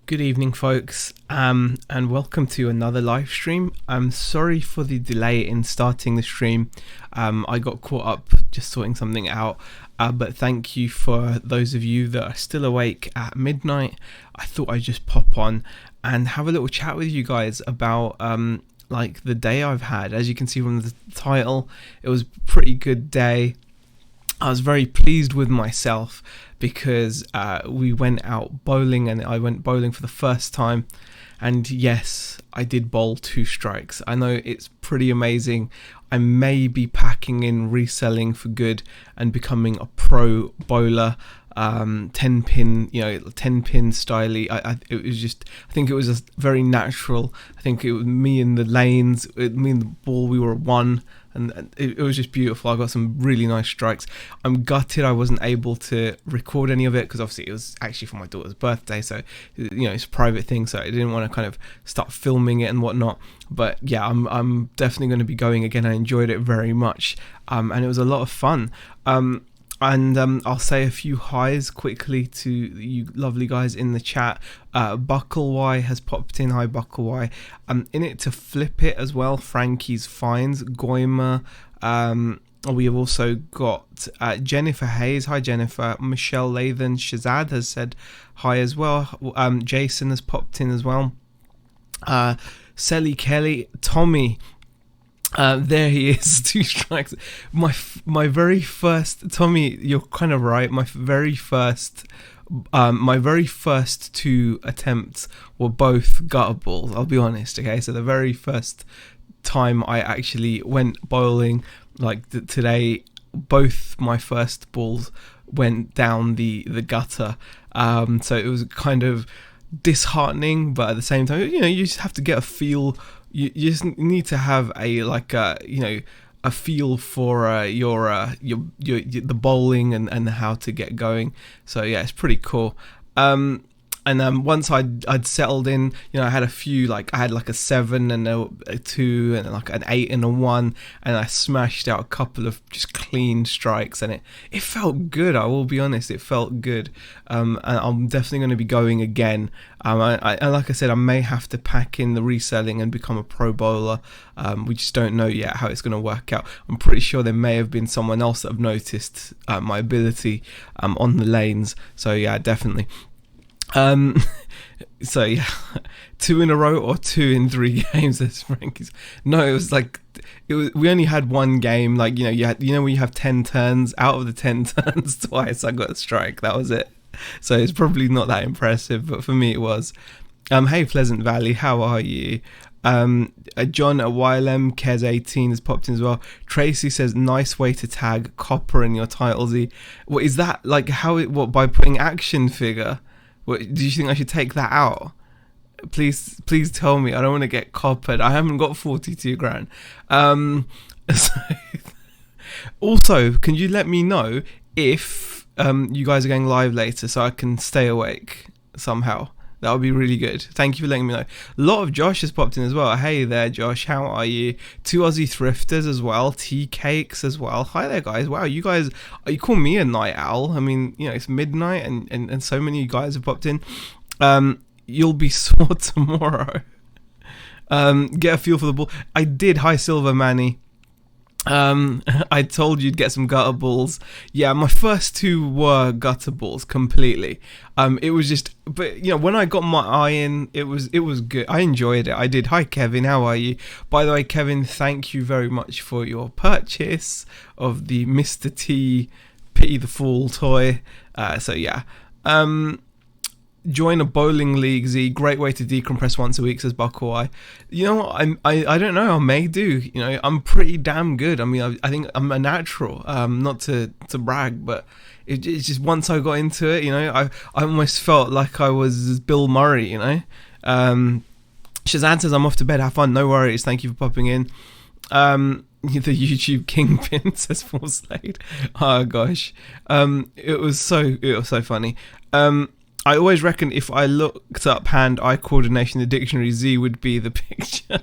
Good evening, folks, and welcome to another live stream. I'm sorry for the delay in starting the stream. I got caught up just sorting something out, but thank you for those of you that are still awake at midnight. I thought I'd just pop on and have a little chat with you guys about like the day I've had. As you can see from the title, it was a pretty good day. I was very pleased with myself because we went out bowling, and I went bowling for the first time, and yes, I did bowl 2 strikes. I know it's pretty amazing. I may be packing in reselling for good and becoming a pro bowler. 10 pin, 10 pin styly. It was just, I think it was just very natural. I think it was me in the lanes, me and the ball, we were one, and it was just beautiful. I got some really nice strikes. I'm gutted I wasn't able to record any of it because obviously it was actually for my daughter's birthday, so it's a private thing, so I didn't want to kind of start filming it and whatnot. But yeah, I'm definitely going to be going again. I enjoyed it very much, and it was a lot of fun. And I'll say a few highs quickly to you lovely guys in the chat. Buckley has popped in. Hi, Buckley. In it to flip it as well. Frankie's Finds. Goimer. We have also got Jennifer Hayes. Hi, Jennifer. Michelle Lathan. Shazad has said hi as well. Jason has popped in as well. Sally Kelly. Tommy. There he is, 2 strikes. My very first, Tommy, you're kind of right. My very first 2 attempts were both gutter balls. I'll be honest. Okay, so the very first time I actually went bowling, like today, both my first balls went down the gutter. So it was kind of disheartening, but at the same time, you just have to get a feel. You just need to have a feel for the bowling and how to get going. So yeah, it's pretty cool. And once I'd settled in, I had a few, I had a 7 and a 2 and an 8 and a 1, and I smashed out a couple of just clean strikes, and it felt good. I will be honest, it felt good. And I'm definitely going to be going again. And like I said, I may have to pack in the reselling and become a pro bowler. We just don't know yet how it's going to work out. I'm pretty sure there may have been someone else that have noticed my ability on the lanes. So yeah, definitely. So yeah, 2 in a row or 2 in 3 games. That's Frankie's. No, it was we only had 1 game. When you have 10 turns, out of the 10 turns, twice I got a strike. That was it. So it's probably not that impressive, but for me it was. Hey Pleasant Valley, how are you? John at YLM Kez 18 has popped in as well. Tracy says, nice way to tag Copper in your title Z. What is that? By putting action figure? What, do you think I should take that out? Please tell me. I don't want to get coppered. I haven't got 42 grand. Also, can you let me know if you guys are going live later so I can stay awake somehow? That would be really good. Thank you for letting me know. A lot of Josh has popped in as well. Hey there, Josh. How are you? 2 Aussie thrifters as well. Tea cakes as well. Hi there, guys. Wow, you guys, you call me a night owl. I mean, it's midnight and so many of you guys have popped in. You'll be sore tomorrow. Get a feel for the ball. I did. Hi, Silver Manny. I told you'd get some gutter balls. Yeah, my first 2 were gutter balls completely. It was just, but when I got my eye in, it was good. I enjoyed it. I did. Hi Kevin, how are you? By the way, Kevin, thank you very much for your purchase of the Mr. T Pity the Fool toy. So yeah. Join a bowling league, Z. Great way to decompress once a week, says Buckeye. You know what? I don't know. I may do. I'm pretty damn good. I mean, I think I'm a natural. Not to brag, but it's just once I got into it, I almost felt like I was Bill Murray. Shazad says I'm off to bed. Have fun. No worries. Thank you for popping in. The YouTube kingpin, says Paul Slade. Oh gosh. It was so funny. I always reckon if I looked up hand-eye coordination in the dictionary, Z would be the picture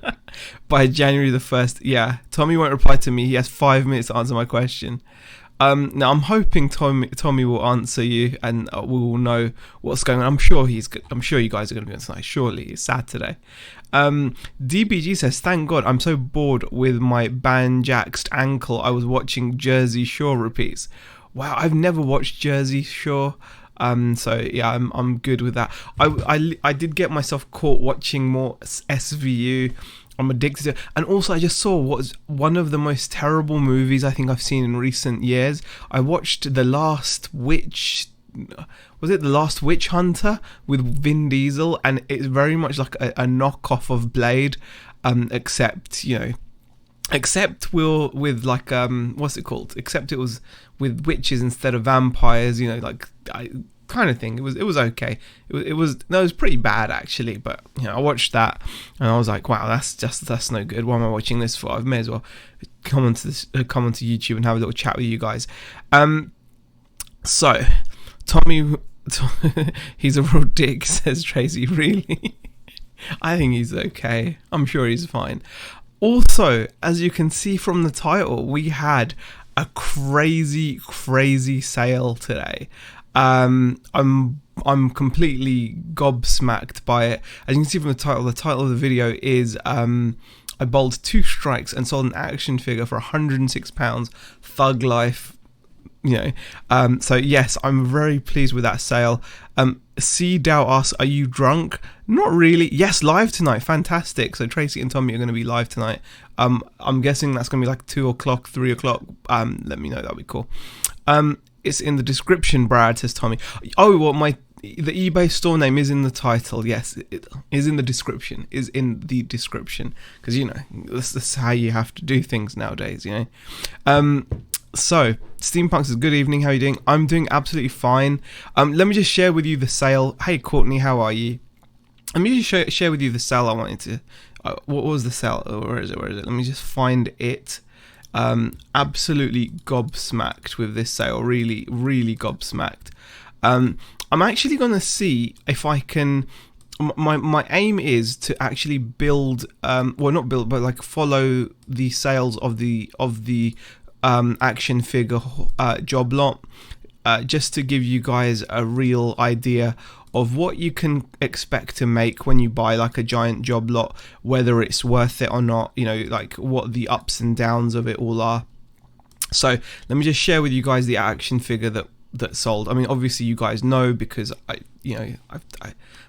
by January the 1st. Yeah, Tommy won't reply to me. He has 5 minutes to answer my question. Now I'm hoping Tommy will answer you, and we will know what's going on. I'm sure he's good. I'm sure you guys are going to be on tonight. Surely it's Saturday. DBG says, "Thank God, I'm so bored with my banjaxed ankle. I was watching Jersey Shore repeats." Wow, I've never watched Jersey Shore. So yeah, I'm good with that. I did get myself caught watching more SVU. I'm addicted to it. And also I just saw what was one of the most terrible movies I think I've seen in recent years. I watched The Last Witch. Was it The Last Witch Hunter with Vin Diesel? And it's very much like a knockoff of Blade, except with like what's it called? Except it was with witches instead of vampires. Like kind of thing. It was okay. It was pretty bad actually. But I watched that and I was like, wow, that's no good. What am I watching this for? I may as well come onto YouTube and have a little chat with you guys. So Tommy, he's a real dick, says Tracy. Really? I think he's okay. I'm sure he's fine. Also, as you can see from the title, we had a crazy sale today. I'm completely gobsmacked by it. As you can see from the title of the video is I bowled 2 strikes and sold an action figure for £106. Thuglife. So yes, I'm very pleased with that sale. C Doubt asks, are you drunk? Not really. Yes, live tonight. Fantastic. So Tracy and Tommy are going to be live tonight. I'm guessing that's going to be like 2 o'clock, 3 o'clock. Let me know. That'll be cool. It's in the description, Brad, says Tommy. Oh, well, the eBay store name is in the title. Yes, it is in the description. Is in the description, because that's how you have to do things nowadays. So Steampunks says, good evening. How are you doing? I'm doing absolutely fine. Let me just share with you the sale. Hey, Courtney, how are you? Let me just share with you the sale I wanted to. What was the sale? Where is it? Let me just find it. Absolutely gobsmacked with this sale. Really gobsmacked. I'm actually going to see if I can. My aim is to actually build. Not build, but like follow the sales of the action figure job lot, just to give you guys a real idea of what you can expect to make when you buy like a giant job lot, whether it's worth it or not, like what the ups and downs of it all are. So let me just share with you guys the action figure that sold. I mean, obviously you guys know, because I'm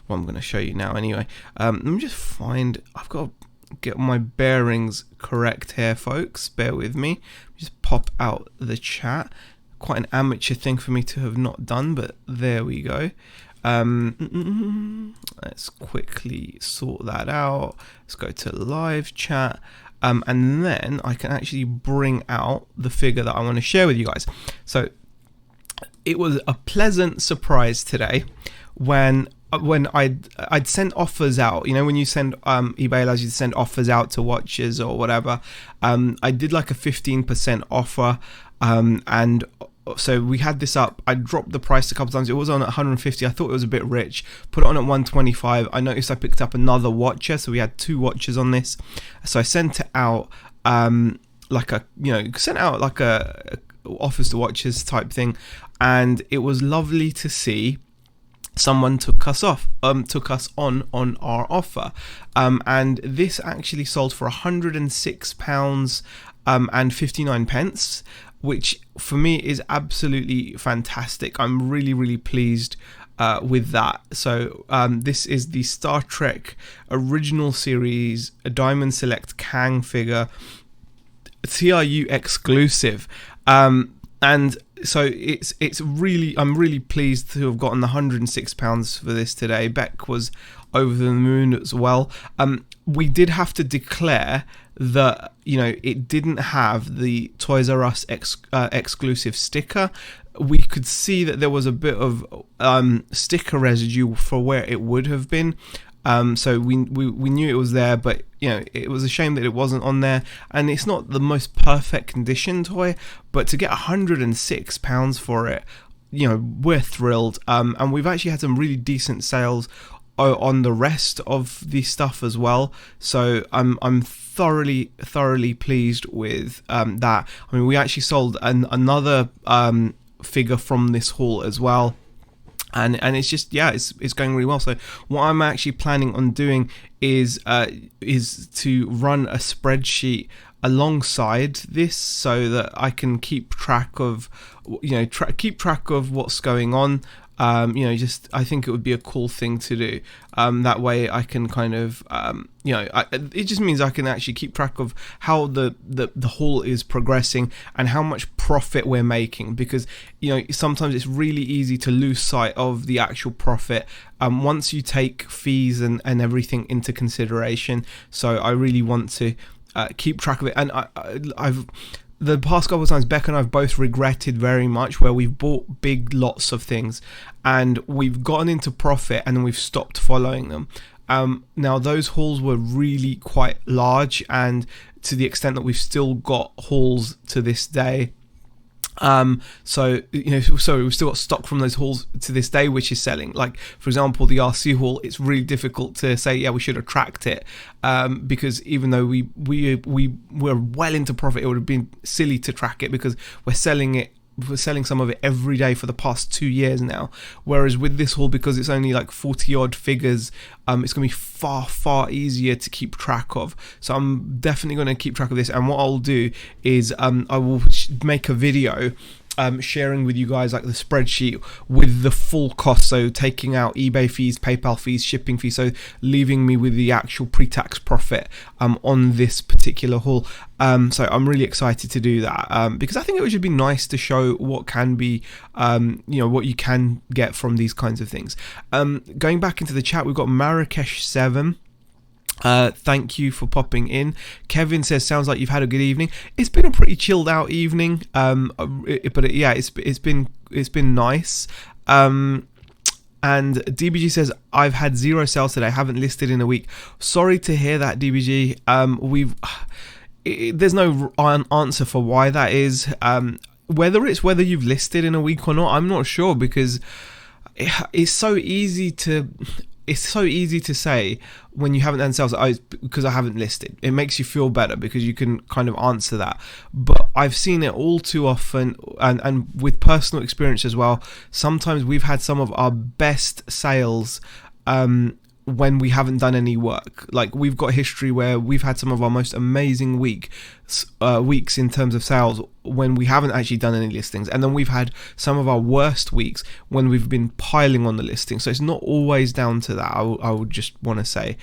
going to show you now anyway. Let me just find, I've got to get my bearings correct here, folks. Bear with me. Just pop out the chat. Quite an amateur thing for me to have not done, but there we go. Let's quickly sort that out. Let's go to live chat, and then I can actually bring out the figure that I want to share with you guys. So it was a pleasant surprise today when I'd sent offers out. When you send eBay allows you to send offers out to watches or whatever. I did like a 15% offer, and so we had this up. I dropped the price a couple times. It was on at 150. I thought it was a bit rich. Put it on at 125. I noticed I picked up another watcher, so we had 2 watches on this. So I sent it out like a offers to watches type thing, and it was lovely to see someone took us on our offer, and this actually sold for £106 and 59 pence, which for me is absolutely fantastic. I'm really pleased with that. So this is the Star Trek original series, a Diamond Select Kang figure, TRU exclusive, and so I'm really pleased to have gotten the £106 for this today. Beck was over the moon as well. We did have to declare that it didn't have the Toys R Us exclusive sticker. We could see that there was a bit of sticker residue for where it would have been. So we knew it was there, but it was a shame that it wasn't on there, and it's not the most perfect condition toy, but to get £106 for it, we're thrilled. And we've actually had some really decent sales on the rest of the stuff as well. So I'm thoroughly pleased with that. I mean, we actually sold another figure from this haul as well. And it's just, yeah, it's going really well. So what I'm actually planning on doing is to run a spreadsheet alongside this, so that I can keep track of, keep track of what's going on. Just I think it would be a cool thing to do. That way I can kind of, it just means I can actually keep track of how the haul is progressing and how much profit we're making, because sometimes it's really easy to lose sight of the actual profit once you take fees and everything into consideration. So I really want to keep track of it, and I've the past couple of times, Becca and I've both regretted very much where we've bought big lots of things and we've gotten into profit and then we've stopped following them. Now those hauls were really quite large, and to the extent that we've still got hauls to this day. So we've still got stock from those hauls to this day, which is selling. Like, for example, the RC haul, it's really difficult to say, yeah, we should have tracked it, because even though we were well into profit, it would have been silly to track it, because we're selling some of it every day for the past 2 years now. Whereas with this haul, because it's only like 40 odd figures, it's going to be far easier to keep track of. So I'm definitely going to keep track of this, and what I'll do is I will make a video sharing with you guys like the spreadsheet with the full cost, so taking out eBay fees, PayPal fees, shipping fees, so leaving me with the actual pre-tax profit on this particular haul. So I'm really excited to do that, because I think it would be nice to show what can be, what you can get from these kinds of things. Going back into the chat, we've got Marrakesh 7. Thank you for popping in. Kevin says, sounds like you've had a good evening. It's been a pretty chilled out evening, it's been nice. And DBG says, I've had 0 sales today, haven't listed in a week. Sorry to hear that, DBG. There's no answer for why that is. Whether you've listed in a week or not, I'm not sure, because it's so easy to say when you haven't done sales, because I haven't listed. It makes you feel better because you can kind of answer that. But I've seen it all too often, and with personal experience as well. Sometimes we've had some of our best sales when we haven't done any work. Like, we've got history where we've had some of our most amazing weeks in terms of sales when we haven't actually done any listings, and then we've had some of our worst weeks when we've been piling on the listings. So it's not always down to that, I would just want to say.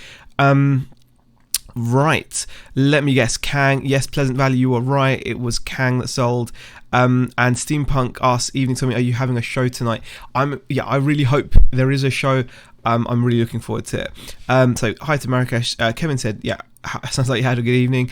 Right, let me guess. Kang, yes, Pleasant Valley, you were right, it was Kang that sold. And Steampunk asks, evening to me, are you having a show tonight? I really hope there is a show. I'm really looking forward to it. So hi to Marrakesh. Kevin said, yeah, sounds like you had a good evening.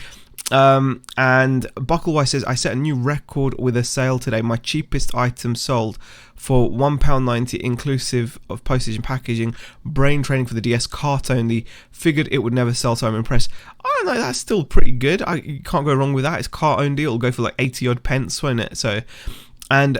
And Bucklewise says, I set a new record with a sale today. My cheapest item sold for £1.90 inclusive of postage and packaging. Brain training for the DS, cart only. Figured it would never sell, so I'm impressed. Oh no, that's still pretty good. You can't go wrong with that. It's cart only. It'll go for like 80 odd pence, won't it? So, and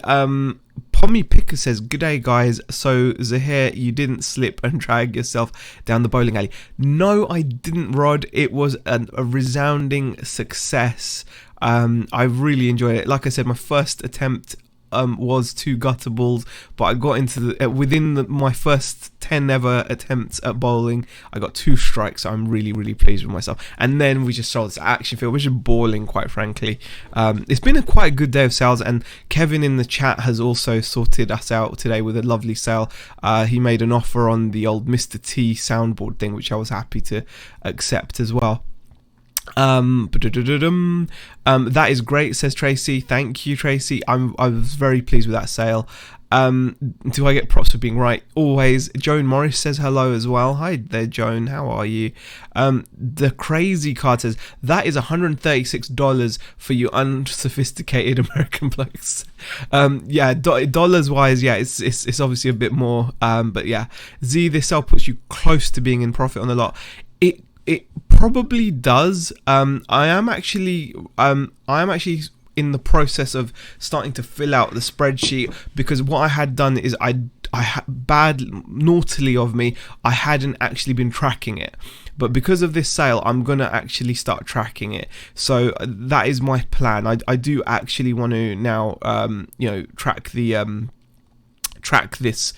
Pommy Picker says, good day guys. So Zahir, you didn't slip and drag yourself down the bowling alley? No, I didn't, Rod. It was a resounding success. I really enjoyed it. Like I said, my first attempt was 2 gutter balls, but I got into within my first 10 ever attempts at bowling, I got 2 strikes. So I'm really pleased with myself. And then we just saw this action field, which is balling, quite frankly. It's been quite a good day of sales, and Kevin in the chat has also sorted us out today with a lovely sale. He made an offer on the old Mr. T soundboard thing, which I was happy to accept as well. That is great, says Tracy. Thank you, Tracy. I was very pleased with that sale. Do I get props for being right? Always. Joan Morris says hello as well. Hi there, Joan. How are you? The Crazy Card says, that is $136 for you unsophisticated American blokes. Dollars wise, yeah, it's obviously a bit more. But yeah, Z, this sale puts you close to being in profit on the lot. It probably does. I am actually in the process of starting to fill out the spreadsheet, because what I had done is I naughtily of me, I hadn't actually been tracking it. But because of this sale, I'm going to actually start tracking it. So that is my plan. I do actually want to now, track the track this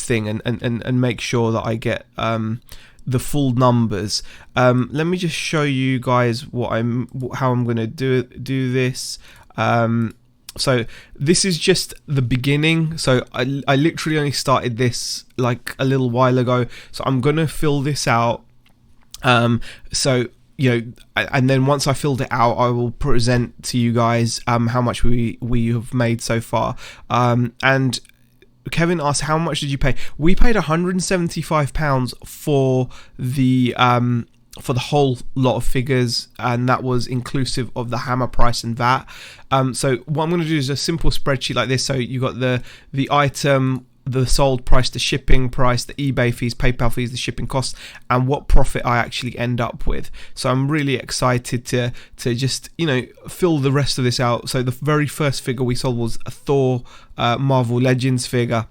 thing and make sure that I get the full numbers. Let me just show you guys how I'm going to do this. So this is just the beginning. So I literally only started this like a little while ago. So I'm going to fill this out. So, and then once I filled it out, I will present to you guys how much we have made so far. And Kevin asked, how much did you pay? We paid £175 for the whole lot of figures, and that was inclusive of the hammer price and VAT. So what I'm going to do is a simple spreadsheet like this. So you got the item, the sold price, the shipping price, the eBay fees, PayPal fees, the shipping costs, and what profit I actually end up with. So I'm really excited to just fill the rest of this out. So the very first figure we sold was a Thor Marvel Legends figure,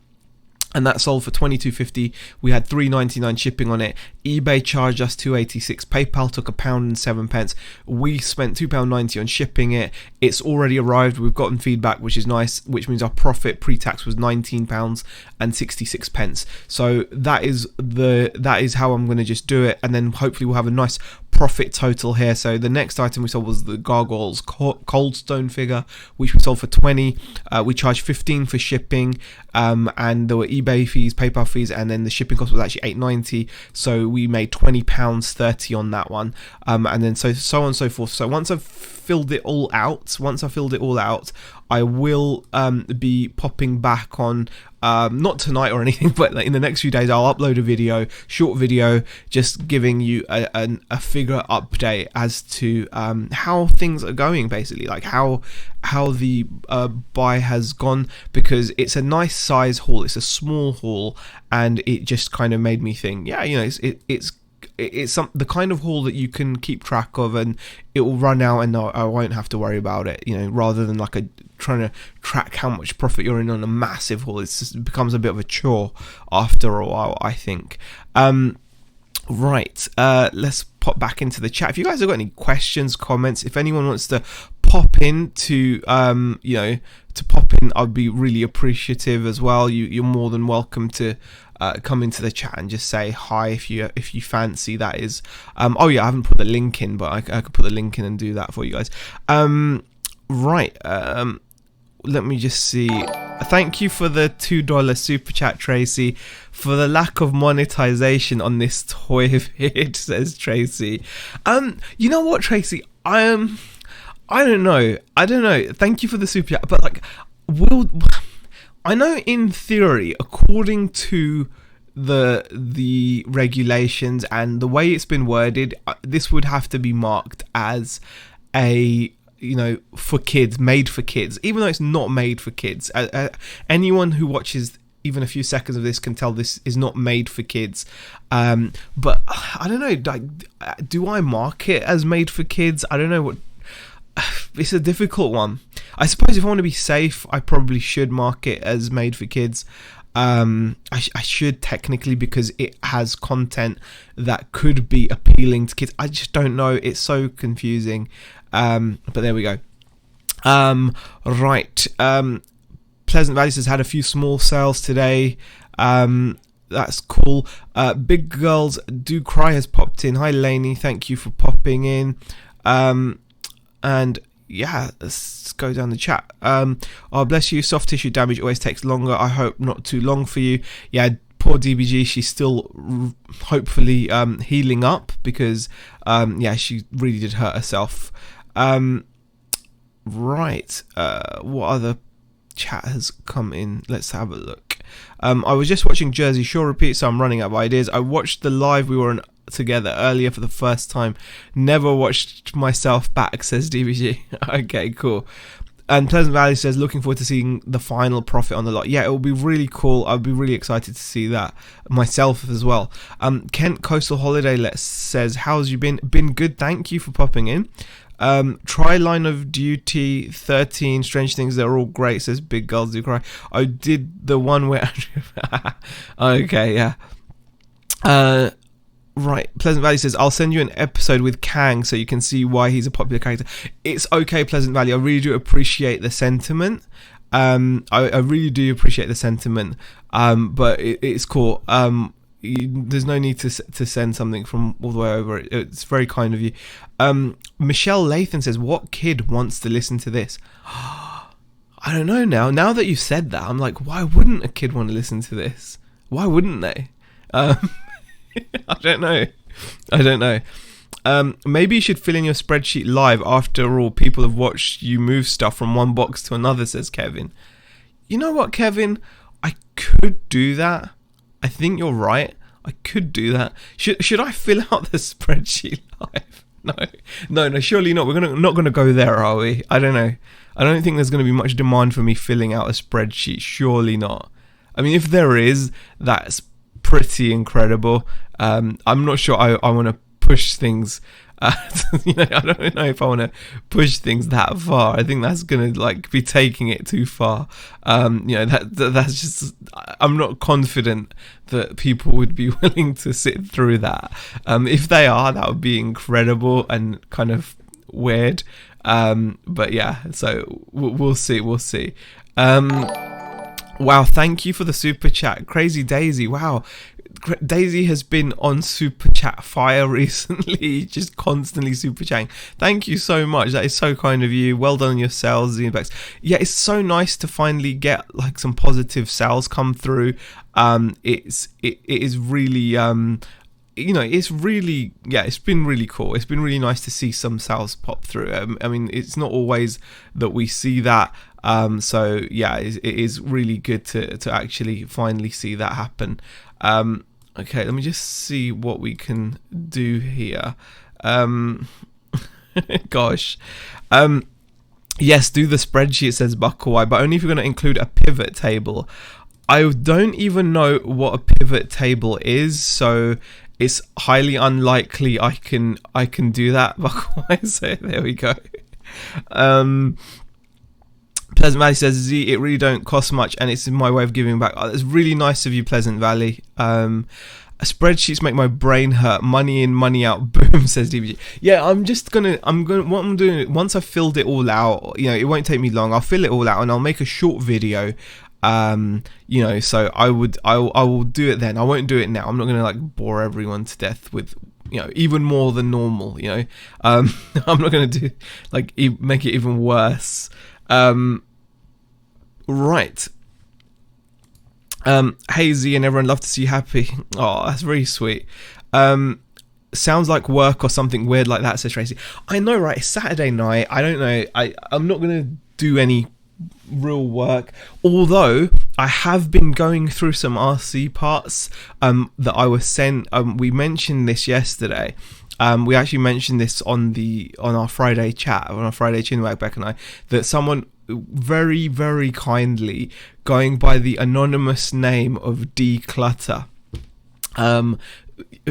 and that sold for $22.50. We had $3.99 shipping on it. eBay charged us $2.86. PayPal took £1.07. We spent £2.90 on shipping it. It's already arrived. We've gotten feedback, which is nice, which means our profit pre-tax was £19.66. So that is how I'm going to just do it, and then hopefully we'll have a nice profit total here. So the next item we sold was the Gargoyles Cold Stone figure, which we sold for $20. We charged $15 for shipping, and there were eBay fees, PayPal fees, and then the shipping cost was actually $8.90. So we made £20.30 on that one, and then so on and so forth. So once I've filled it all out, I will be popping back on, not tonight or anything, but in the next few days I'll upload a short video just giving you a figure update as to how things are going, basically, like how the buy has gone, because it's a nice size haul, it's a small haul, and it just kind of made me think, it's the kind of haul that you can keep track of, and it will run out and I won't have to worry about it, rather than like trying to track how much profit you're in on a massive haul. It becomes a bit of a chore after a while, I think. Right, let's pop back into the chat. If you guys have got any questions, comments, if anyone wants to pop in to pop in, I'd be really appreciative as well. You're more than welcome to come into the chat and just say hi if you fancy. That is I haven't put the link in, but I could put the link in and do that for you guys. Right, let me just see. Thank you for the $2 super chat, Tracy. For the lack of monetization on this toy vid, says Tracy. You know what, Tracy? I don't know. Thank you for the super chat, but I know in theory, according to the regulations and the way it's been worded, this would have to be marked as a for kids, made for kids, even though it's not made for kids. Anyone who watches even a few seconds of this can tell this is not made for kids. But I don't know, do I mark it as made for kids? I don't know what. It's a difficult one. I suppose if I want to be safe, I probably should mark it as made for kids. I should technically, because it has content that could be appealing to kids. I just don't know. It's so confusing. But there we go. Right. Pleasant Valley says had a few small sales today. That's cool. Big Girls Do Cry has popped in. Hi, Lainey. Thank you for popping in. And yeah, let's go down the chat. Oh, bless you. Soft tissue damage always takes longer. I hope not too long for you. Yeah, poor DBG. She's still hopefully healing up, because she really did hurt herself. Right. What other chat has come in? Let's have a look. I was just watching Jersey Shore repeat, so I'm running out of ideas. I watched the live we were on together earlier for the first time. Never watched myself back, says DBG. Okay, cool. And Pleasant Valley says looking forward to seeing the final profit on the lot. Yeah, it will be really cool. I'll be really excited to see that myself as well. Kent Coastal Holiday says, how's you been good? Thank you for popping in. Try Line of Duty, 13, Strange Things, they're all great, says Big Girls Do Cry. I did the one where okay, yeah. Right, Pleasant Valley says, I'll send you an episode with Kang so you can see why he's a popular character. It's okay, Pleasant Valley, I really do appreciate the sentiment. I really do appreciate the sentiment, but it's cool. There's no need to send something from all the way over. It's very kind of you. Michelle Lathan says, what kid wants to listen to this? I don't know now that you've said that, I'm like, why wouldn't a kid want to listen to this? Why wouldn't they? I don't know. Maybe you should fill in your spreadsheet live. After all, people have watched you move stuff from one box to another, says Kevin. You know what, Kevin? I could do that. I think you're right. I could do that. Should I fill out the spreadsheet live? No. Surely not. We're not gonna go there, are we? I don't know. I don't think there's gonna be much demand for me filling out a spreadsheet. Surely not. I mean, if there is, that's pretty incredible. I'm not sure I want to push things. I don't know if I want to push things that far. I think that's gonna be taking it too far. That's just. I'm not confident that people would be willing to sit through that. If they are, that would be incredible and kind of weird. But yeah, so we'll see. Wow, thank you for the super chat, Crazy Daisy. Wow. Daisy has been on super chat fire recently, just constantly super chatting. Thank you so much. That is so kind of you. Well done on your sales, Xenobex. Yeah, it's so nice to finally get some positive sales come through. It is really it's been really cool. It's been really nice to see some sales pop through. I mean, it's not always that we see that. So yeah, it is really good to actually finally see that happen. Okay, let me just see what we can do here. Gosh. Yes, do the spreadsheet, says Buckaway, but only if you're going to include a pivot table. I don't even know what a pivot table is, so it's highly unlikely I can do that, Buckaway. So there we go. Pleasant Valley says, Z, it really don't cost much and it's my way of giving back. Oh, that's really nice of you, Pleasant Valley. Spreadsheets make my brain hurt. Money in, money out, boom, says DVG. Yeah, what I'm doing, once I've filled it all out, it won't take me long. I'll fill it all out and I'll make a short video. So I will do it then. I won't do it now. I'm not going to bore everyone to death with, even more than normal, I'm not going to do, make it even worse. Right. Hazy and everyone, love to see you happy. Oh, that's really sweet. Sounds like work or something weird like that, says Tracy. I know, right? It's Saturday night. I don't know. I'm not going to do any real work, although I have been going through some RC parts that I was sent. We mentioned this yesterday. We actually mentioned this on our Friday chat, on our Friday Chinwag, Beck and I, that someone very, very kindly, going by the anonymous name of Declutter,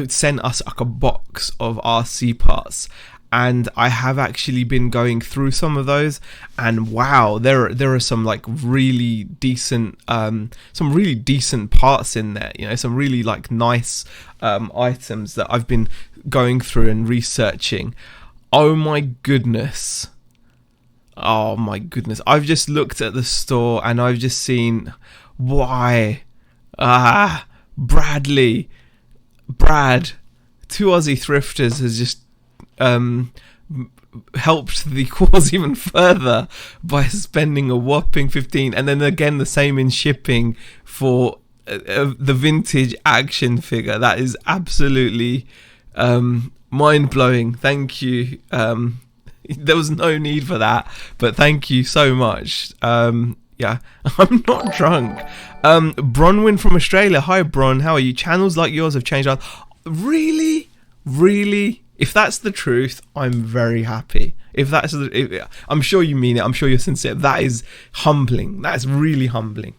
sent us a box of RC parts. And I have actually been going through some of those, and wow, there are some really decent parts in there. Some really nice items that I've been going through and researching. Oh my goodness! I've just looked at the store and I've just seen Brad, 2 Aussie thrifters has just helped the cause even further by spending a whopping 15, and then again the same in shipping for the vintage action figure. That is absolutely mind-blowing. Thank you. There was no need for that, but thank you so much. Yeah, I'm not drunk. Bronwyn from Australia. Hi, Bron. How are you? Channels like yours have changed. Really? If that's the truth, I'm very happy. I'm sure you mean it. I'm sure you're sincere. That is humbling. That is really humbling.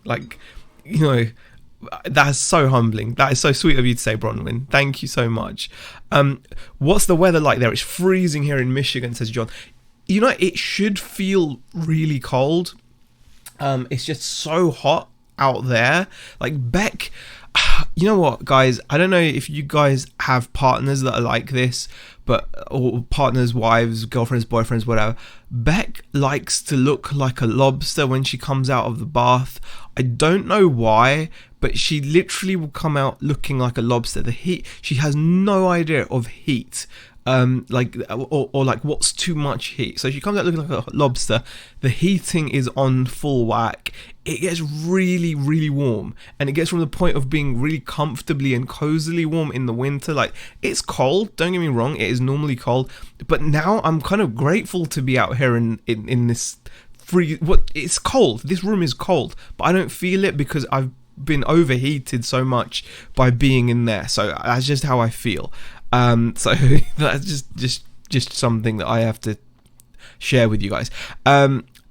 That's so humbling. That is so sweet of you to say, Bronwyn. Thank you so much. What's the weather like there? It's freezing here in Michigan, says John. you know, it should feel really cold. It's just so hot out there. Like Beck, you know what, guys? I don't know if you guys have partners that are like this, or partners, wives, girlfriends, boyfriends, whatever. Beck likes to look like a lobster when she comes out of the bath. I don't know why, but she literally will come out looking like a lobster. The heat, she has no idea of heat. Like what's too much heat. So she comes out looking like a lobster. The heating is on full whack. It gets really, really warm, and it gets from the point of being really comfortably and cozily warm in the winter. Like, it's cold, don't get me wrong, it is normally cold, but now I'm kind of grateful to be out here in this it's cold. This room is cold, but I don't feel it because I've been overheated so much by being in there. So that's just how I feel. So that's just something that I have to share with you guys.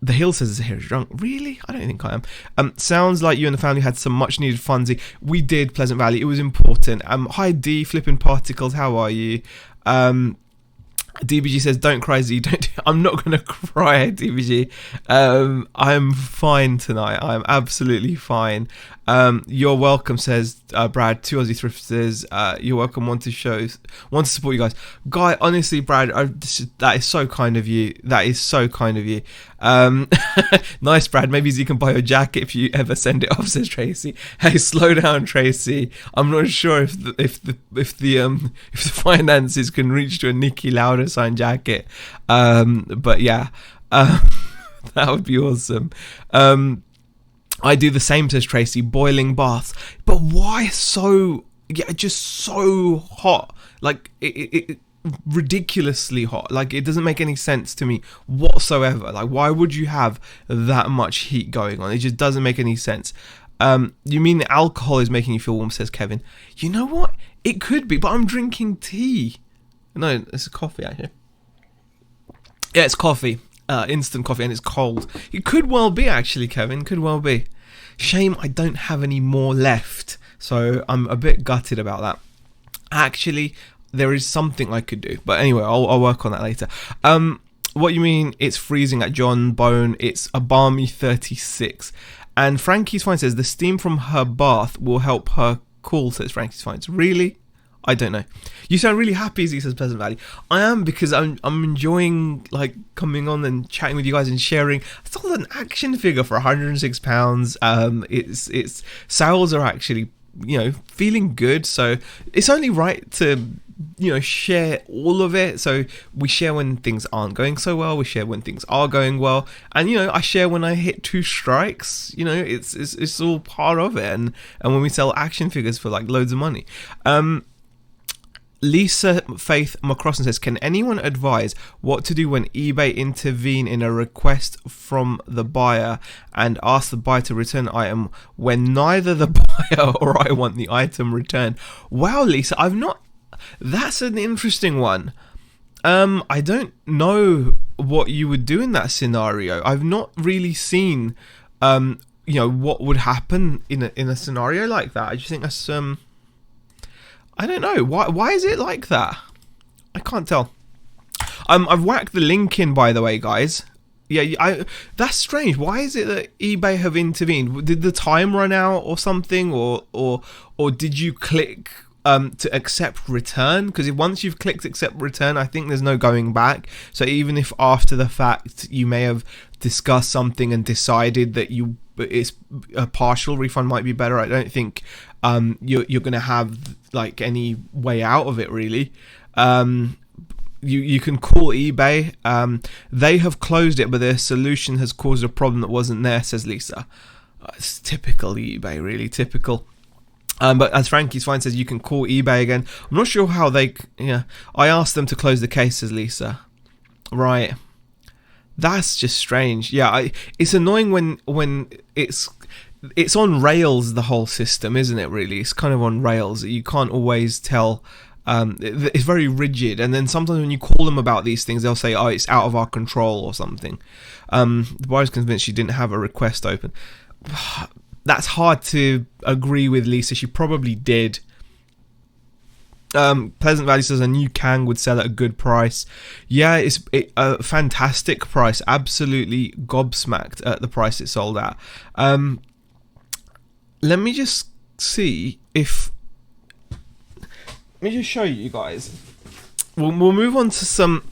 The Hill says Zahir is drunk. Really? I don't think I am. Sounds like you and the family had some much needed funsy. We did, Pleasant Valley. It was important. Hi D, Flipping Particles. How are you? DBG says, don't cry Z, don't. I'm not going to cry, DBG. I'm fine tonight. I'm absolutely fine. You're welcome, says Brad. 2 Aussie thrifters. You're welcome. Want to support you guys. Guy, honestly, Brad, that is so kind of you. That is so kind of you. Nice, Brad. Maybe Z can buy your jacket if you ever send it off, says Tracy. Hey, slow down, Tracy. I'm not sure if the finances can reach to a Nicky Lauda signed jacket. But yeah, that would be awesome. I do the same, says Tracy. Boiling baths, but why so? Yeah, just so hot. Like it ridiculously hot. Like, it doesn't make any sense to me whatsoever. Like, why would you have that much heat going on? It just doesn't make any sense. You mean the alcohol is making you feel warm, says Kevin. You know what? It could be, but I'm drinking tea. No, it's coffee actually. Yeah, it's coffee. Instant coffee, and it's cold. It could well be, actually, Kevin. Could well be. Shame I don't have any more left, so I'm a bit gutted about that. Actually, there is something I could do, but anyway, I'll work on that later. What you mean? It's freezing at John Bone. It's a balmy 36. And Frankie's Fine says the steam from her bath will help her cool, says Frankie's Fine. Really? I don't know. You sound really happy, Z, says Pleasant Valley. I am, because I'm enjoying, like, coming on and chatting with you guys and sharing. I sold an action figure for £106. It's sales are actually, feeling good. So it's only right to, share all of it. So we share when things aren't going so well. We share when things are going well. And, I share when I hit 2 strikes. It's all part of it. And when we sell action figures for, like, loads of money. Lisa Faith McCrossan says, can anyone advise what to do when eBay intervene in a request from the buyer and ask the buyer to return the item when neither the buyer or I want the item returned? Wow, Lisa, that's an interesting one. I don't know what you would do in that scenario. I've not really seen, what would happen in a scenario like that. I just think that's, I don't know. Why is it like that? I can't tell. I've whacked the link in, by the way, guys. Yeah, that's strange. Why is it that eBay have intervened? Did the time run out or something, or did you click to accept return? Because once you've clicked accept return, I think there's no going back. So even if after the fact you may have discussed something and decided that it's a partial refund might be better, I don't think you're going to have like any way out of it, really. You can call eBay. They have closed it, but their solution has caused a problem that wasn't there, says Lisa. It's typical eBay, really typical. But as Frankie's Fine says, you can call eBay again. I'm not sure how they. Yeah, I asked them to close the case, says Lisa. Right. That's just strange. Yeah, it's annoying when it's on rails, the whole system, isn't it, really? It's kind of on rails. You can't always tell. It's very rigid. And then sometimes when you call them about these things, they'll say, oh, it's out of our control or something. The buyer's convinced she didn't have a request open. That's hard to agree with, Lisa. She probably did. Pleasant Valley says a new Kang would sell at a good price. Yeah, it's a fantastic price. Absolutely gobsmacked at the price it sold at. Let me just see if... Let me just show you guys. We'll move on to some...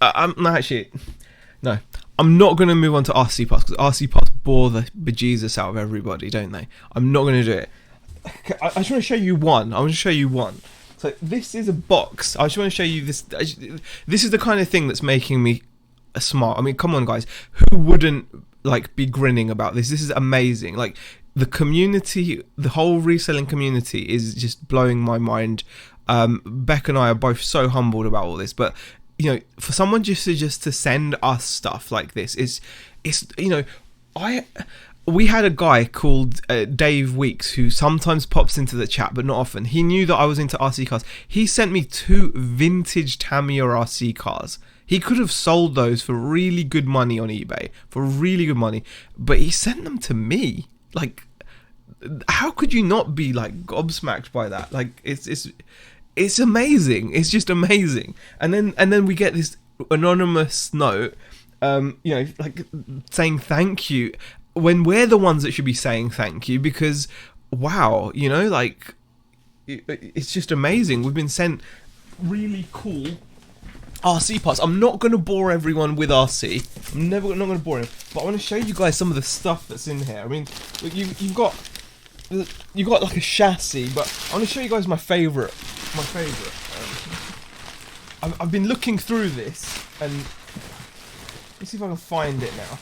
No. I'm not going to move on to RC parts, because RC parts bore the bejesus out of everybody, don't they? I'm not going to do it. I just want to show you one. I want to show you one. So this is a box. I just want to show you this. This is the kind of thing that's making me smile. I mean, come on, guys. Who wouldn't like be grinning about this? This is amazing. Like, the community, the whole reselling community is just blowing my mind. Beck and I are both so humbled about all this, but you know, for someone just to send us stuff like this is you know, we had a guy called Dave Weeks who sometimes pops into the chat, but not often. He knew that I was into RC cars. He sent me 2 vintage Tamiya RC cars. He could have sold those for really good money on eBay, for really good money, but he sent them to me. Like, how could you not be like gobsmacked by that? Like, it's amazing. It's just amazing. And then we get this anonymous note, you know, like saying thank you, when we're the ones that should be saying thank you, because wow, you know, like it's just amazing. We've been sent really cool RC parts. I'm not going to bore everyone with RC. I'm not going to bore him, but I want to show you guys some of the stuff that's in here. I mean, you've got like a chassis, but I want to show you guys my favourite. I've been looking through this, and let's see if I can find it now.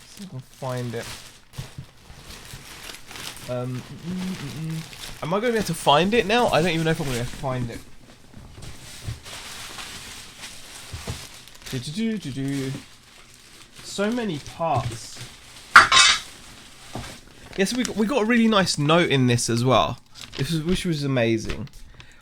See if I can find it. Am I going to be able to find it now? I don't even know if I'm going to find it. So many parts. Yes, we got a really nice note in this as well, which was amazing.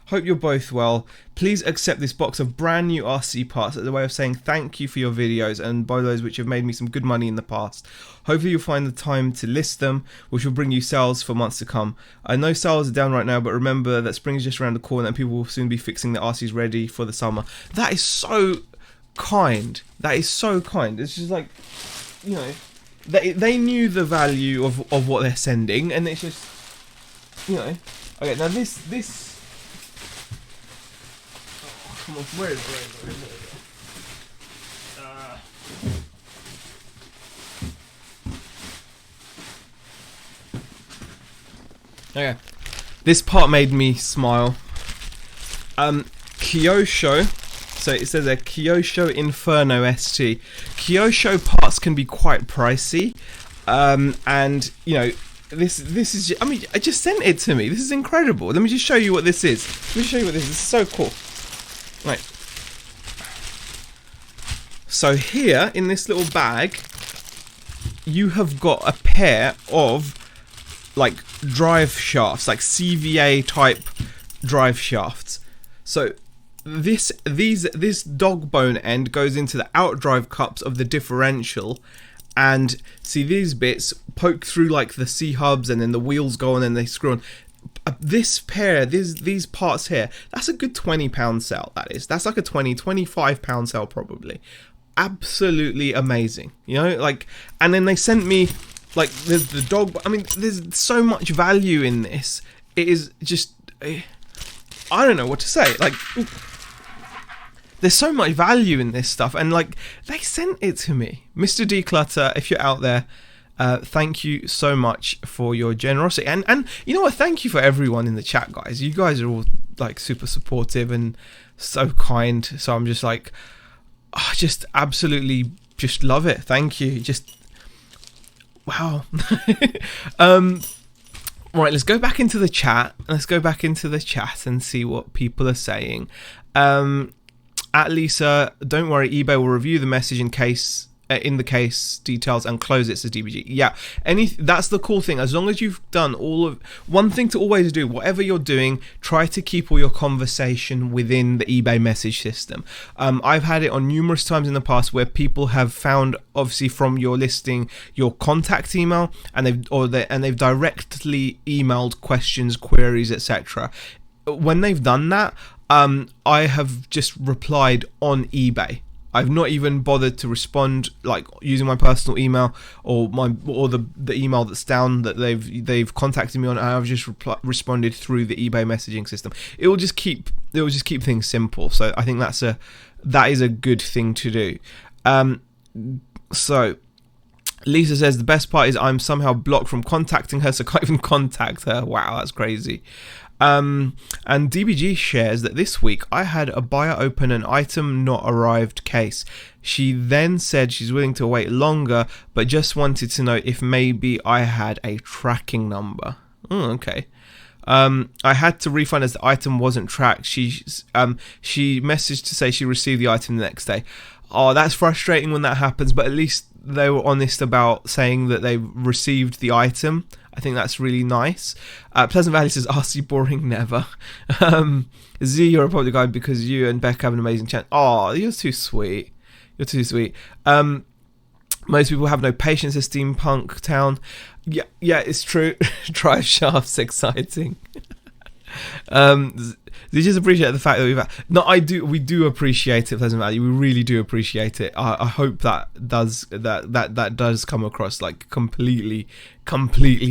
Hope you're both well. Please accept this box of brand new RC parts as a way of saying thank you for your videos and bolos which have made me some good money in the past. Hopefully you'll find the time to list them, which will bring you sales for months to come. I know sales are down right now, but remember that spring is just around the corner and people will soon be fixing the RCs ready for the summer. That is so kind. That is so kind. It's just like, you know, they knew the value of what they're sending, and it's just, you know. Okay, now this. Oh, come on, where is it? Okay, this part made me smile. Kyosho. So it says a Kyosho Inferno ST. Kyosho parts can be quite pricey, and you know, this is. I mean, I just sent it to me. This is incredible. Let me just show you what this is. Let me show you what this is. This is so cool. Right. So here in this little bag, you have got a pair of like drive shafts, like CVA type drive shafts. So this dog bone end goes into the outdrive cups of the differential, and see these bits poke through like the C-hubs, and then the wheels go on and they screw on. This pair, these parts here, that's a good £20 sale. That's like a £25 sale probably. Absolutely amazing, you know, like. And then they sent me like there's the dog. I mean, there's so much value in this. It is just, I don't know what to say. Like, there's so much value in this stuff, and like they sent it to me. Mr. Declutter, if you're out there, thank you so much for your generosity, and you know what? Thank you for everyone in the chat, guys. You guys are all like super supportive and so kind. So I'm just like, I just absolutely just love it. Thank you. Just wow. Right, let's go back into the chat. And see what people are saying. At Lisa, don't worry, eBay will review the message in case in the case details and close it, says DBG. Yeah, that's the cool thing. As long as you've done one thing to always do, whatever you're doing, try to keep all your conversation within the eBay message system. I've had it on numerous times in the past where people have found, obviously, from your listing your contact email, and they've directly emailed questions, queries, etc. When they've done that, I have just replied on eBay. I've not even bothered to respond like using my personal email or the email that's down that they've contacted me on. I've just responded through the eBay messaging system. It will just keep things simple. So I think that is a good thing to do. So Lisa says the best part is I'm somehow blocked from contacting her, so I can't even contact her. Wow, that's crazy. And DBG shares that this week I had a buyer open an item not arrived case. She then said she's willing to wait longer, but just wanted to know if maybe I had a tracking number. Oh, okay. I had to refund as the item wasn't tracked. She messaged to say she received the item the next day. Oh, that's frustrating when that happens, but at least they were honest about saying that they received the item. I think that's really nice. Pleasant Valley says, RC boring, never. Z, you're a public guy because you and Beck have an amazing chance. Oh, you're too sweet. You're too sweet. Most people have no patience at Steampunk Town. Yeah, it's true. Drive shafts exciting. They just appreciate the fact that we do appreciate it, Pleasant Valley. We really do appreciate it. I hope that does come across, like completely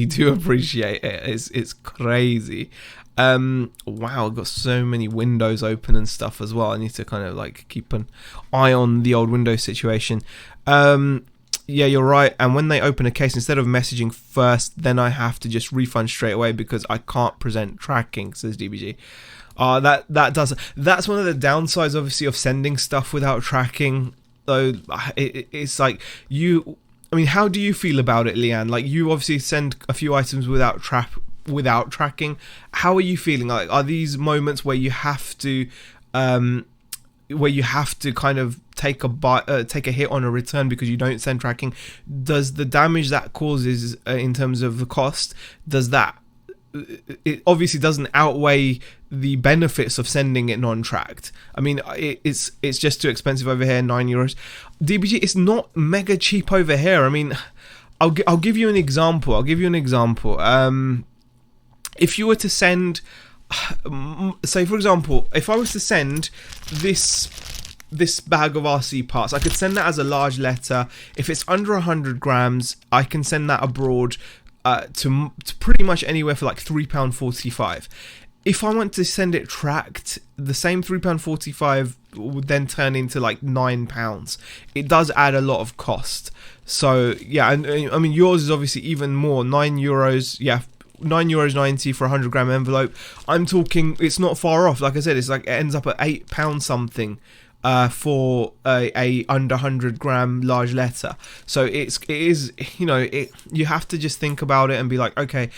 do appreciate it. It's crazy. Wow, I've got so many windows open and stuff as well. I need to kind of like keep an eye on the old Windows situation. Yeah, you're right. And when they open a case, instead of messaging first, then I have to just refund straight away because I can't present tracking, says DBG. That's one of the downsides, obviously, of sending stuff without tracking. Though it's like how do you feel about it, Leanne? Like, you obviously send a few items without tracking. How are you feeling? Like, are these moments where you have to kind of take a hit on a return because you don't send tracking? Does the damage that causes in terms of the cost, it obviously doesn't outweigh the benefits of sending it non-tracked? I mean, it's just too expensive over here, €9. DBG, it's not mega cheap over here. I mean, I'll give you an example. If you were to send, say for example, if I was to send this bag of RC parts, I could send that as a large letter. If it's under 100 grams, I can send that abroad to pretty much anywhere for like £3.45. If I want to send it tracked, the same £3.45 would then turn into like £9. It does add a lot of cost. So yeah, and I mean yours is obviously even more, €9. Yeah, €9.90 for a 100 gram envelope. I'm talking, it's not far off. Like I said, it's like it ends up at £8 something for a under 100 gram large letter. So it is you have to just think about it and be like, okay,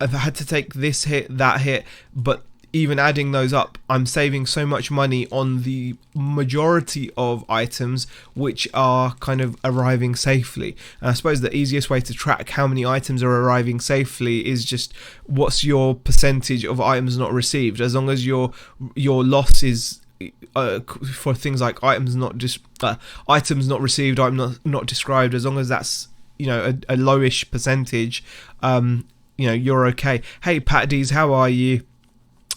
I've had to take this hit, that hit, but even adding those up, I'm saving so much money on the majority of items which are kind of arriving safely. And I suppose the easiest way to track how many items are arriving safely is just what's your percentage of items not received. As long as your loss is for things like items not received, items not described, as long as that's a lowish percentage, you're okay. Hey Pat D's, how are you?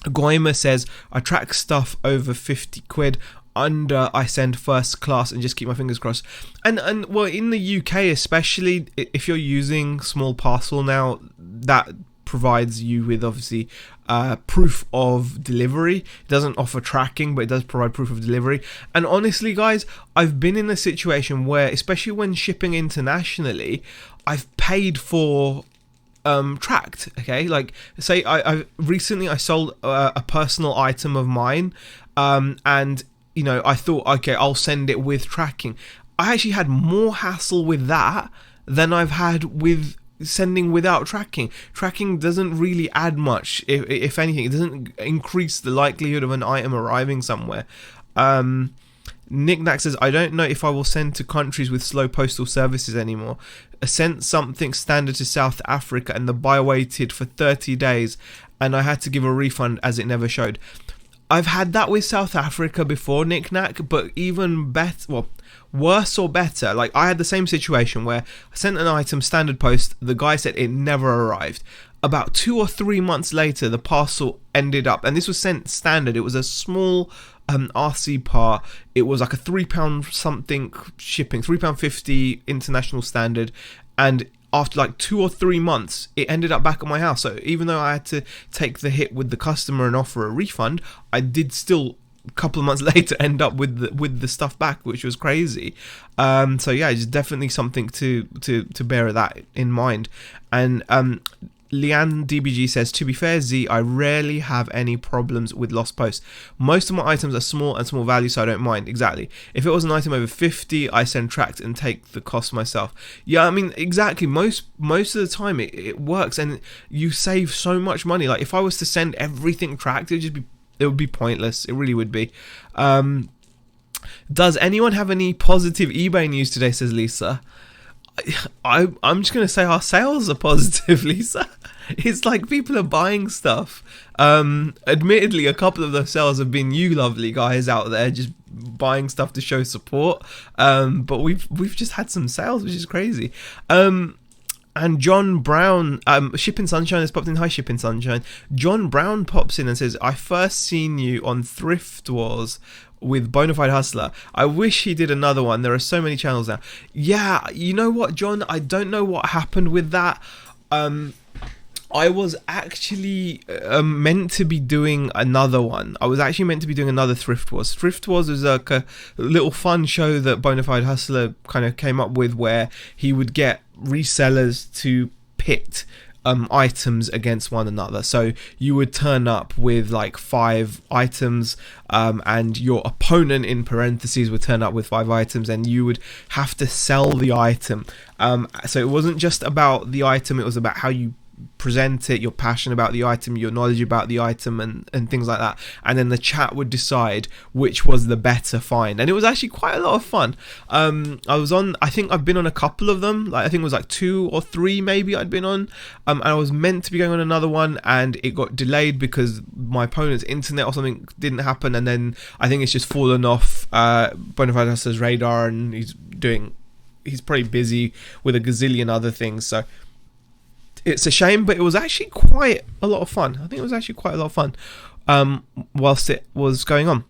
Goima says, I track stuff over 50 quid. Under, I send first class and just keep my fingers crossed. And well, in the UK especially, if you're using small parcel now, that provides you with obviously proof of delivery. It doesn't offer tracking, but it does provide proof of delivery. And honestly guys, I've been in a situation where, especially when shipping internationally, I've paid for tracked. Okay, like say I recently sold a personal item of mine, and I thought, okay, I'll send it with tracking. I actually had more hassle with that than I've had with sending without tracking. Tracking doesn't really add much, if anything. It doesn't increase the likelihood of an item arriving somewhere. Nick Nack says, I don't know if I will send to countries with slow postal services anymore. I sent something standard to South Africa and the buyer waited for 30 days and I had to give a refund as it never showed. I've had that with South Africa before, Nick Nack, but even better, well, worse or better. Like, I had the same situation where I sent an item standard post, the guy said it never arrived. About 2 or 3 months later, the parcel ended up, and this was sent standard. It was a small RC part. It was like a £3 something shipping, £3.50 international standard, and after like 2 or 3 months, it ended up back at my house. So even though I had to take the hit with the customer and offer a refund, I did still a couple of months later end up with the stuff back, which was crazy. So yeah, it's definitely something to bear that in mind. And Leanne DBG says, to be fair, Z, I rarely have any problems with lost posts. Most of my items are small and small value, so I don't mind. Exactly. If it was an item over 50, I send tracked and take the cost myself. Yeah, I mean, exactly. Most of the time it works, and you save so much money. Like, if I was to send everything tracked, it would be pointless. It really would be. Does anyone have any positive eBay news today, says Lisa? I'm just going to say our sales are positive, Lisa. It's like people are buying stuff. Admittedly, a couple of those sales have been you lovely guys out there just buying stuff to show support. But we've just had some sales, which is crazy. And John Brown, Shipping Sunshine has popped in. Hi, Shipping Sunshine. John Brown pops in and says, I first seen you on Thrift Wars with Bonafide Hustler. I wish he did another one. There are so many channels now. Yeah, you know what, John? I don't know what happened with that. I was actually meant to be doing another one. I was actually meant to be doing another Thrift Wars. Thrift Wars was like a little fun show that Bonafide Hustler kind of came up with, where he would get resellers to pit items against one another. So you would turn up with like 5 items, and your opponent in parentheses would turn up with 5 items, and you would have to sell the item. So it wasn't just about the item, it was about how you present it, your passion about the item, your knowledge about the item, and things like that. And then the chat would decide which was the better find, and it was actually quite a lot of fun. I think I've been on a couple of them. Like, I think it was like 2 or 3 maybe I'd been on, and I was meant to be going on another one, and it got delayed because my opponent's internet or something didn't happen, and then I think it's just fallen off Bonafide Hustler's radar, and he's probably busy with a gazillion other things. So it's a shame, but it was actually quite a lot of fun. I think it was actually quite a lot of fun whilst it was going on.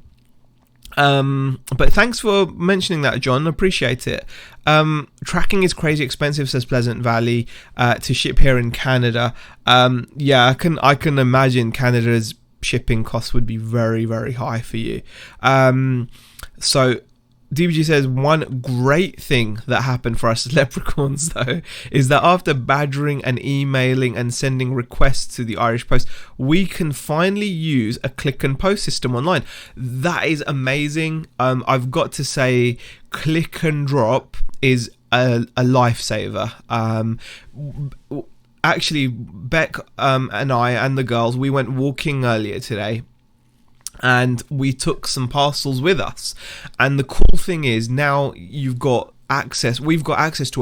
But thanks for mentioning that, John. Appreciate it. Tracking is crazy expensive, says Pleasant Valley, to ship here in Canada. Yeah, I can imagine Canada's shipping costs would be very, very high for you. So DBG says, one great thing that happened for us leprechauns, though, is that after badgering and emailing and sending requests to the Irish Post, we can finally use a click and post system online. That is amazing. I've got to say, click and drop is a lifesaver. Actually, Beck and I and the girls, we went walking earlier today, and we took some parcels with us. And the cool thing is, now we've got access to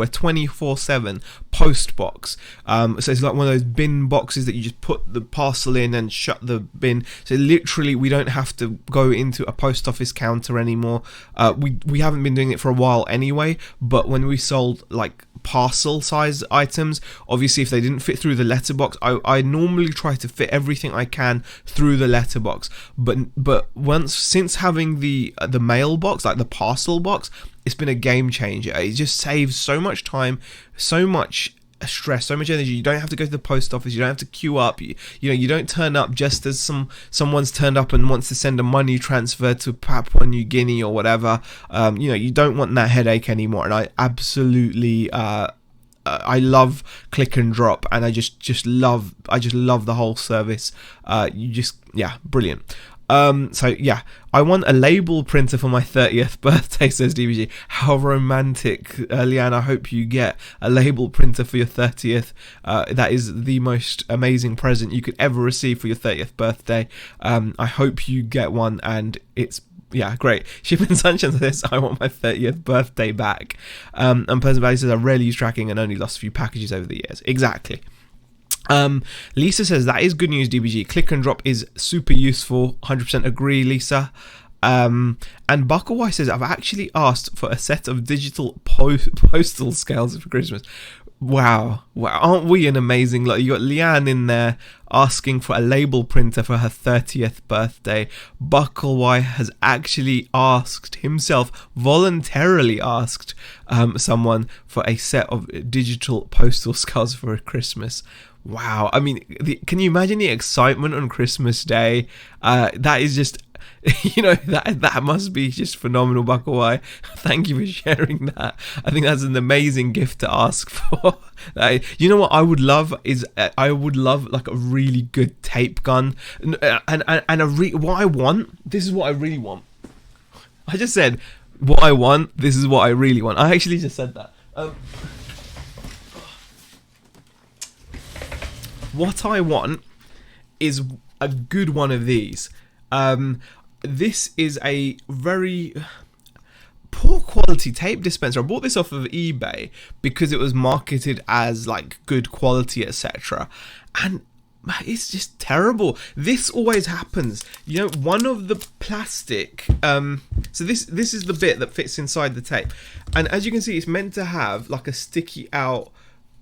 a 24/7 post box. So it's like one of those bin boxes that you just put the parcel in and shut the bin. So literally, we don't have to go into a post office counter anymore. We haven't been doing it for a while anyway, but when we sold like parcel size items, obviously if they didn't fit through the letterbox, I normally try to fit everything I can through the letterbox, but since having the mailbox, like the parcel box, it's been a game changer. It just saves so much time, so much stress, so much energy. You don't have to go to the post office, you don't have to queue up, you don't turn up just as someone's turned up and wants to send a money transfer to Papua New Guinea or whatever. You don't want that headache anymore, and I absolutely I love click and drop, and I just love the whole service. Brilliant. So yeah, I want a label printer for my 30th birthday, says DBG. How romantic, Leanne. I hope you get a label printer for your 30th. That is the most amazing present you could ever receive for your 30th birthday. I hope you get one, and it's Yeah, great. Shipping Sunshine says, I want my 30th birthday back. And Person Valley says, I rarely use tracking and only lost a few packages over the years. Exactly. Lisa says, that is good news, DBG. Click and drop is super useful. 100% agree, Lisa. And Bucklewhite says, I've actually asked for a set of digital postal scales for Christmas. Wow, aren't we an amazing lot? You got Leanne in there asking for a label printer for her 30th birthday. Bucklewhite has actually asked himself, voluntarily asked someone for a set of digital postal scales for Christmas. Wow, I mean, can you imagine the excitement on Christmas Day? That is just, that must be just phenomenal, Bucklewhite. Thank you for sharing that. I think that's an amazing gift to ask for. You know what I would love is I would love like a really good tape gun, and what I want. This is what I really want. I just said what I want. This is what I really want. I actually just said that. What I want is a good one of these. This is a very poor quality tape dispenser. I bought this off of eBay because it was marketed as like good quality, etc. And it's just terrible. This always happens. One of the plastic. So this is the bit that fits inside the tape, and as you can see, it's meant to have like a sticky out,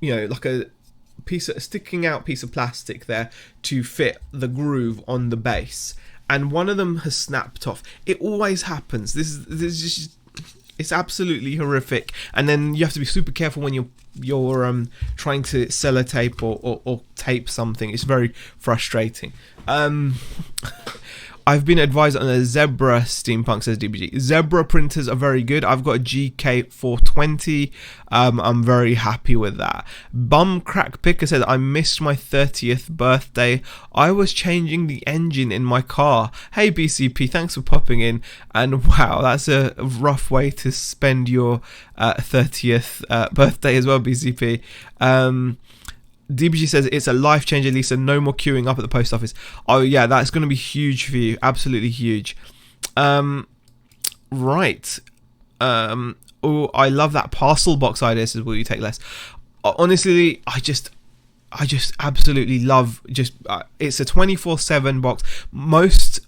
like a sticking out piece of plastic there to fit the groove on the base, and one of them has snapped off. It always happens. This is just, it's absolutely horrific. And then you have to be super careful when you're trying to sellotape or tape something. It's very frustrating. I've been advised on a Zebra steampunk, says DBG. Zebra printers are very good. I've got a GK420. I'm very happy with that. Bumcrack Picker said, I missed my 30th birthday. I was changing the engine in my car. Hey BCP, thanks for popping in. And wow, that's a rough way to spend your 30th birthday as well, BCP. DBG says, it's a life changer, Lisa. No more queuing up at the post office. Oh yeah, that's going to be huge for you. Absolutely huge. Right. Oh, I love that parcel box idea. Says, will you take less? Honestly, I just absolutely love it's a 24/7 box. Most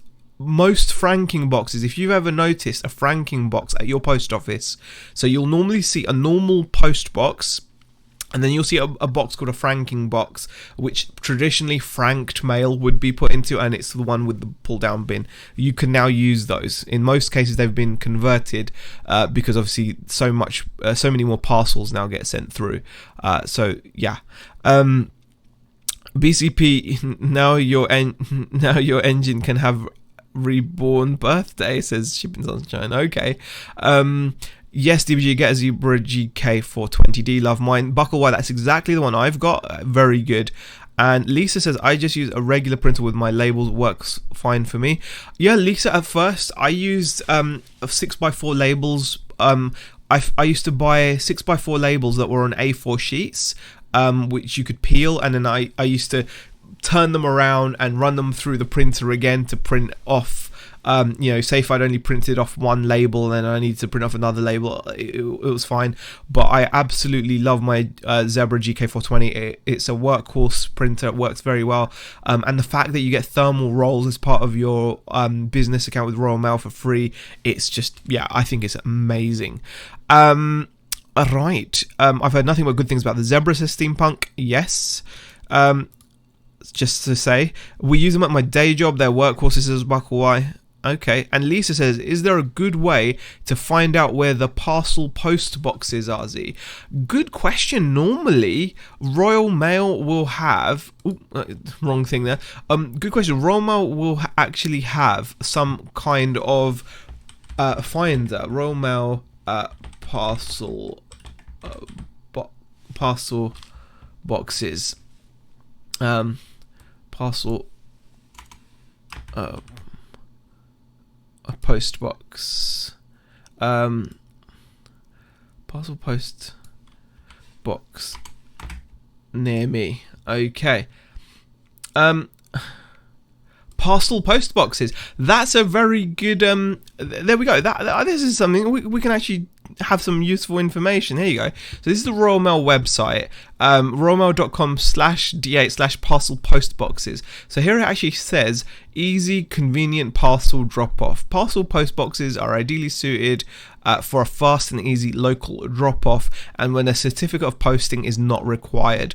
franking boxes, if you've ever noticed a franking box at your post office, so you'll normally see a normal post box, and then you'll see a box called a franking box, which traditionally franked mail would be put into, and it's the one with the pull-down bin. You can now use those. In most cases, they've been converted because obviously so many more parcels now get sent through. So yeah, BCP. Now your engine can have reborn birthday, says Shipping Sunshine. Okay. Yes, DBG, get a Zebra GK420D, love mine. Bucklewhite, that's exactly the one I've got. Very good. And Lisa says, I just use a regular printer with my labels, works fine for me. Yeah, Lisa, at first I used 6x4 labels. I used to buy 6x4 labels that were on A4 sheets, which you could peel, and then I used to turn them around and run them through the printer again to print off. Say if I'd only printed off one label and then I needed to print off another label, it was fine. But I absolutely love my Zebra GK420. It's a workhorse printer. It works very well. And the fact that you get thermal rolls as part of your business account with Royal Mail for free, it's just, yeah, I think it's amazing. Right. I've heard nothing but good things about the Zebra, says Steampunk. Yes. Just to say, we use them at my day job. They're workhorses, says Bucklewhite. Okay, and Lisa says, is there a good way to find out where the parcel post box is, RZ? Good question. Normally, Royal Mail will have... wrong thing there. Good question. Royal Mail will actually have some kind of finder. Royal Mail parcel parcel boxes. Parcel... a post box, parcel post box near me. Okay. parcel post boxes. That's a very good. There we go. This is something we can actually have some useful information. Here you go. So this is the Royal Mail website, royalmail.com/d8/parcel post boxes. So here it actually says easy, convenient parcel drop off. Parcel post boxes are ideally suited for a fast and easy local drop off, and when a certificate of posting is not required.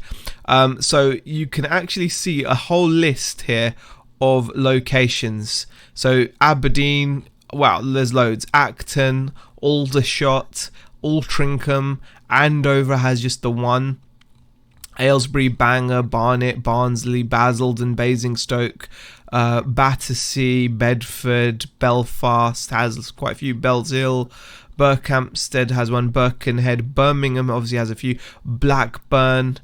So you can actually see a whole list here of locations. So Aberdeen, wow, there's loads. Acton, Aldershot, Altrincham, Andover has just the one. Aylesbury, Bangor, Barnet, Barnsley, Basildon, Basingstoke, Battersea, Bedford, Belfast has quite a few. Bellshill, Berkhamsted has one. Birkenhead, Birmingham obviously has a few. Blackburn,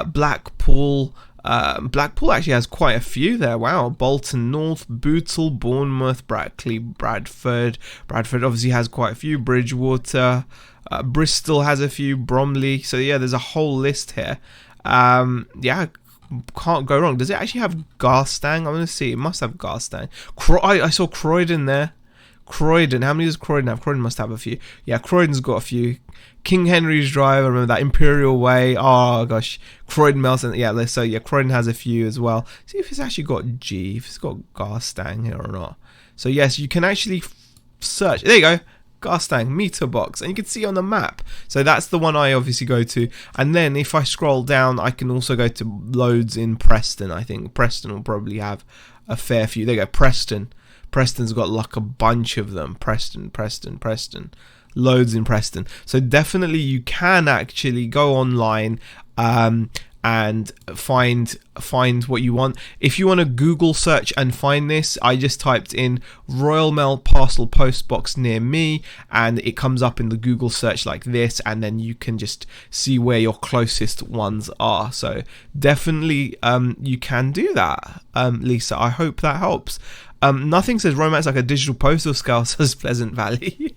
Blackpool. Blackpool actually has quite a few there. Wow. Bolton North, Bootle, Bournemouth, Brackley, Bradford. Bradford obviously has quite a few. Bridgewater, Bristol has a few. Bromley. So yeah, there's a whole list here. Yeah, can't go wrong. Does it actually have Garstang? I'm gonna see. It must have Garstang. I saw Croydon there. Croydon. How many does Croydon have? Croydon must have a few. Yeah, Croydon's got a few. King Henry's Drive, I remember that. Imperial Way. Oh gosh, Croydon Melton. Yeah, so yeah, Croydon has a few as well. See if it's actually got G, if it's got Garstang here or not. So yes, you can actually search. There you go, Garstang meter box, and you can see on the map. So that's the one I obviously go to. And then if I scroll down, I can also go to loads in Preston. I think Preston will probably have a fair few. There you go, Preston. Preston's got like a bunch of them. Preston. Loads in Preston. So definitely you can actually go online and find what you want. If you want to Google search and find this, I just typed in Royal Mail parcel post box near me, and it comes up in the Google search like this, and then you can just see where your closest ones are. So definitely you can do that, Lisa. I hope that helps. Nothing says romance like a digital postal scale, says Pleasant Valley.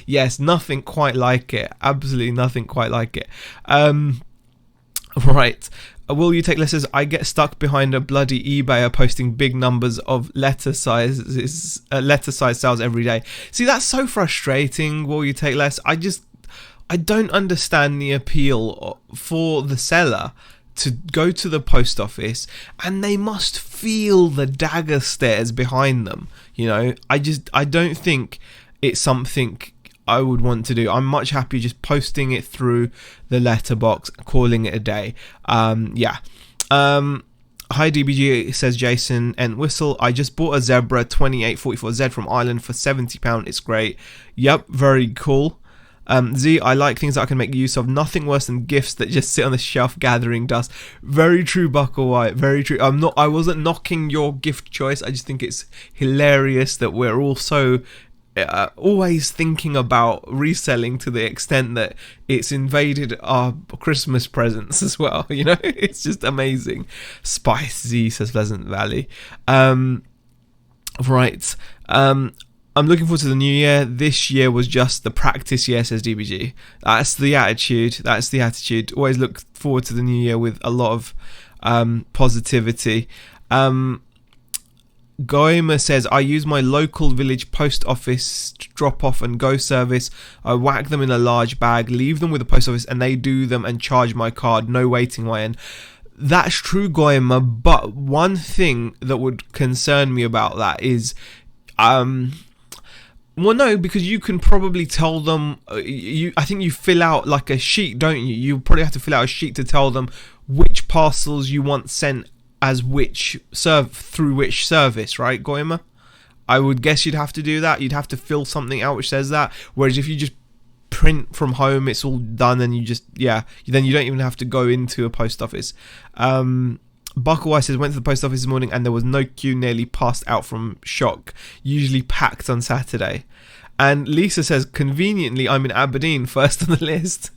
Yes, nothing quite like it. Absolutely nothing quite like it. Right. Will you take letters? I get stuck behind a bloody eBayer posting big numbers of letter size sales every day. See, that's so frustrating. Will you take less? I don't understand the appeal for the seller to go to the post office, and they must feel the dagger stares behind them. You know, I don't think it's something I would want to do. I'm much happier just posting it through the letterbox, calling it a day. Yeah. Hi DBG, says Jason Entwistle. I just bought a Zebra 2844Z from Ireland for £70. It's great. Yep, very cool. Z, I like things that I can make use of. Nothing worse than gifts that just sit on the shelf gathering dust. Very true, Buckle White. Very true. I wasn't knocking your gift choice. I just think it's hilarious that we're all so always thinking about reselling to the extent that it's invaded our Christmas presents as well. You know, it's just amazing. Spicy, says Pleasant Valley. Right. I'm looking forward to the new year. This year was just the practice year, says DBG. That's the attitude. Always look forward to the new year with a lot of positivity. Goima says, I use my local village post office drop off and go service. I whack them in a large bag, leave them with the post office, and they do them and charge my card. No waiting my end. That's true, Goima, but one thing that would concern me about that is well, no, because you can probably tell them, I think you fill out like a sheet, don't you? You probably have to fill out a sheet to tell them which parcels you want sent as through which service, right, Goima? I would guess you'd have to do that. You'd have to fill something out which says that. Whereas if you just print from home, it's all done, and then you don't even have to go into a post office. Bucklewise says, went to the post office this morning and there was no queue, nearly passed out from shock. Usually packed on Saturday. And Lisa says, conveniently, I'm in Aberdeen, first on the list.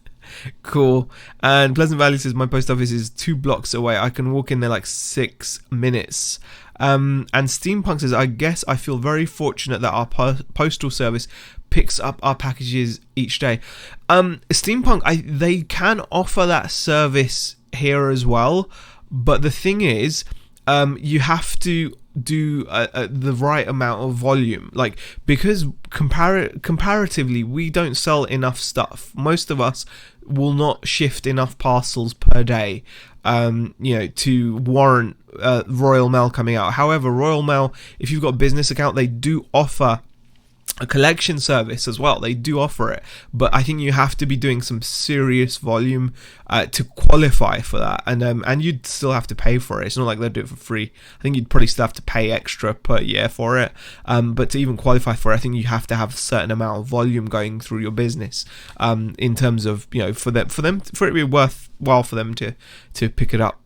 Cool. And Pleasant Valley says, my post office is 2 blocks away. I can walk in there like 6 minutes. And Steampunk says, I guess I feel very fortunate that our postal service picks up our packages each day. Steampunk, they can offer that service here as well. But the thing is, you have to do the right amount of volume, like, because comparatively we don't sell enough stuff. Most of us will not shift enough parcels per day, to warrant Royal Mail coming out. However, Royal Mail, if you've got a business account, they do offer a collection service as well. They do offer it, but I think you have to be doing some serious volume to qualify for that, and you'd still have to pay for it. It's not like they'll do it for free. I think you'd probably still have to pay extra per year for it, but to even qualify for it, I think you have to have a certain amount of volume going through your business, in terms of, for it to be worthwhile for them to pick it up.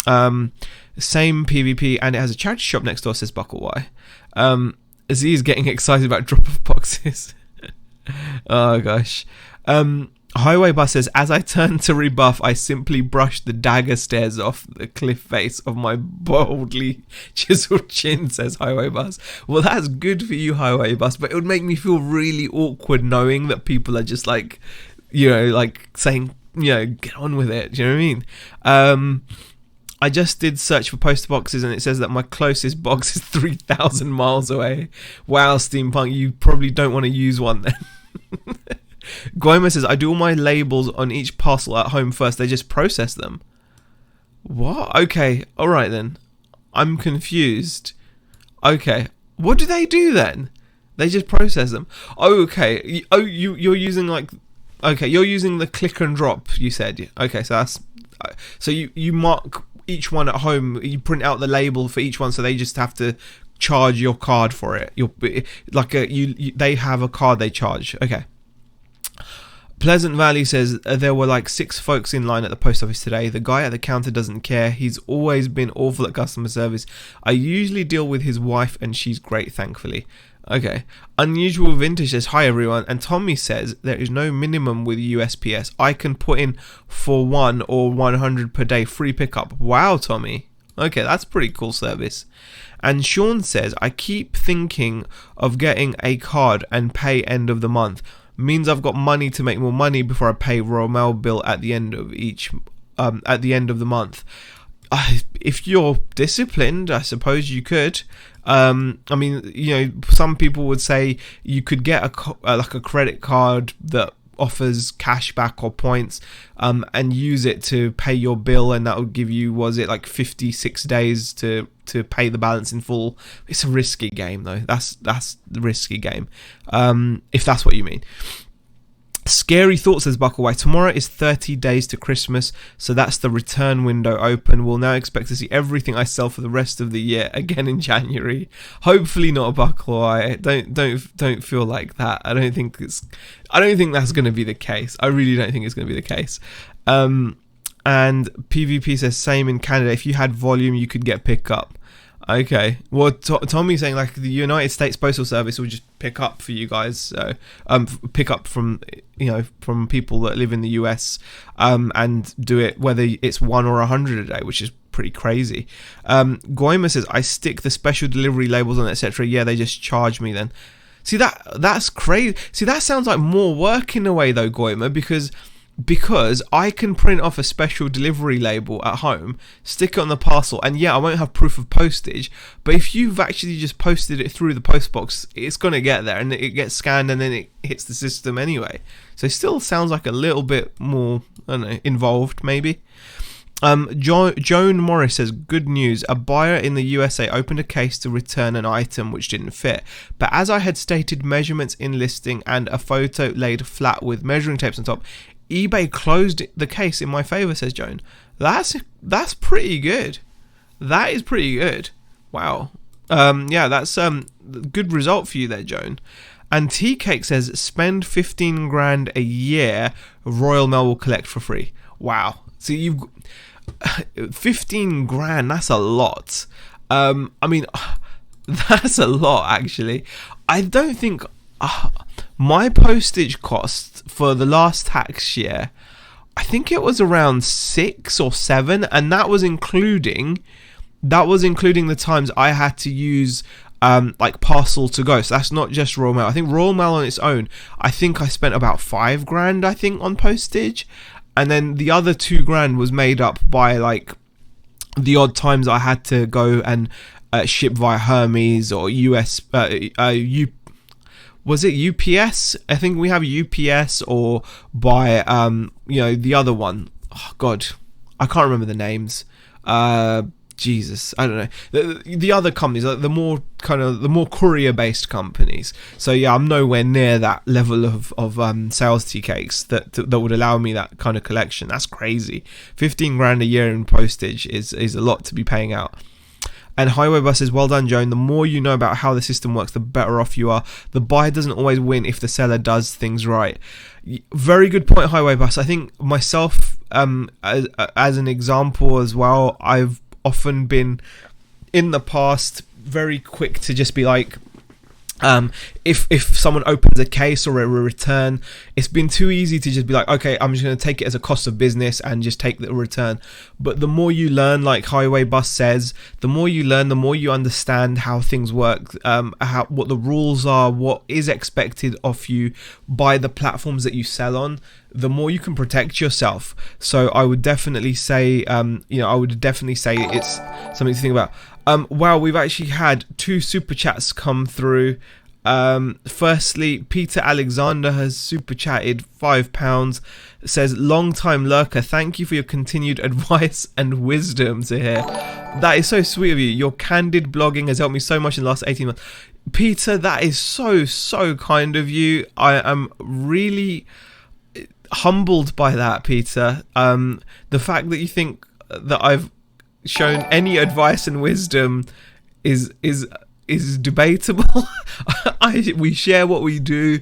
Same PvP, and it has a charity shop next door, says Buckle Y. Z is getting excited about drop-off boxes. Oh gosh. Highway Bus says, as I turn to rebuff, I simply brush the dagger stairs off the cliff face of my boldly chiseled chin, says Highway Bus. Well, that's good for you, Highway Bus, but it would make me feel really awkward knowing that people are just like, saying, get on with it. Do you know what I mean? I just did search for poster boxes, and it says that my closest box is 3,000 miles away. Wow, Steampunk, you probably don't want to use one then. Goima says, I do all my labels on each parcel at home first. They just process them. What? Okay, alright then. I'm confused. Okay, what do they do then? They just process them. Oh, okay. You're using you're using the click and drop, you said. Okay, so that's... So you mark each one at home, you print out the label for each one, so they just have to charge your card for it. They have a card they charge. Okay. Pleasant Valley says, there were like 6 folks in line at the post office today. The guy at the counter doesn't care. He's always been awful at customer service. I usually deal with his wife and she's great, thankfully. Okay. Unusual Vintage says, hi everyone. And Tommy says, there is no minimum with USPS. I can put in for 1 or 100 per day free pickup. Wow, Tommy. Okay, that's pretty cool service. And Sean says, I keep thinking of getting a card and pay end of the month. Means I've got money to make more money before I pay Royal Mail bill at the end of the month. If you're disciplined, I suppose you could. I mean, some people would say you could get a credit card that offers cash back or points, and use it to pay your bill, and that would give you, 56 days to pay the balance in full. It's a risky game though. That's the risky game, if that's what you mean. Scary Thought says, Buckleway, tomorrow is 30 days to Christmas, so that's the return window open. We'll now expect to see everything I sell for the rest of the year again in January. Hopefully not, Buckleway. Don't feel like that. I don't think that's going to be the case. I really don't think it's going to be the case. And PvP says, same in Canada. If you had volume, you could get pickup. Okay, well, Tommy's saying the United States Postal Service will just pick up for you guys. So, pick up from people that live in the US, and do it whether it's 1 or 100 a day, which is pretty crazy. Goima says, I stick the special delivery labels on, etc. Yeah, they just charge me then. See, that's crazy. See, that sounds like more work in a way though, Goima, because I can print off a special delivery label at home, stick it on the parcel, and yeah, I won't have proof of postage, but if you've actually just posted it through the post box, it's going to get there, and it gets scanned, and then it hits the system anyway. So it still sounds like a little bit more, I don't know, involved maybe. Joan Morris says, good news, a buyer in the USA opened a case to return an item which didn't fit, but as I had stated measurements in listing and a photo laid flat with measuring tapes on top, eBay closed the case in my favour, says Joan. That's pretty good. That is pretty good. Wow. Yeah, that's good result for you there, Joan. And Tea Cake says, spend 15 grand a year, Royal Mail will collect for free. Wow. So you've 15 grand, that's a lot. I mean, that's a lot actually. I don't think my postage cost for the last tax year, I think it was around 6 or 7, and that was including the times I had to use parcel to go. So that's not just Royal Mail. I think Royal Mail on its own, I think I spent about 5 grand I think on postage, and then the other 2 grand was made up by the odd times I had to go and shipped via Hermes or was it UPS? I think we have UPS, or by the other one. Oh God, I can't remember the names. Jesus, I don't know. The other companies, like the more courier based companies. So yeah, I'm nowhere near that level of sales tea cakes that would allow me that kind of collection. That's crazy. 15 grand a year in postage is a lot to be paying out. And Highway Bus says, well done, Joan. The more you know about how the system works, the better off you are. The buyer doesn't always win if the seller does things right. Very good point, Highway Bus. I think myself, as an example as well, I've often been in the past very quick to just be like, if someone opens a case or a return, it's been too easy to just be like, okay, I'm just going to take it as a cost of business and just take the return. But the more you learn, like Highway Bus says, the more you learn, the more you understand how things work, what the rules are, what is expected of you by the platforms that you sell on, the more you can protect yourself. So I would definitely say, it's something to think about. Wow, we've actually had 2 super chats come through. Firstly, Peter Alexander has super chatted £5. Says, long time lurker, thank you for your continued advice and wisdom to hear. That is so sweet of you. Your candid blogging has helped me so much in the last 18 months. Peter, that is so kind of you. I am really humbled by that, Peter. The fact that you think that I've shown any advice and wisdom is debatable. We share what we do.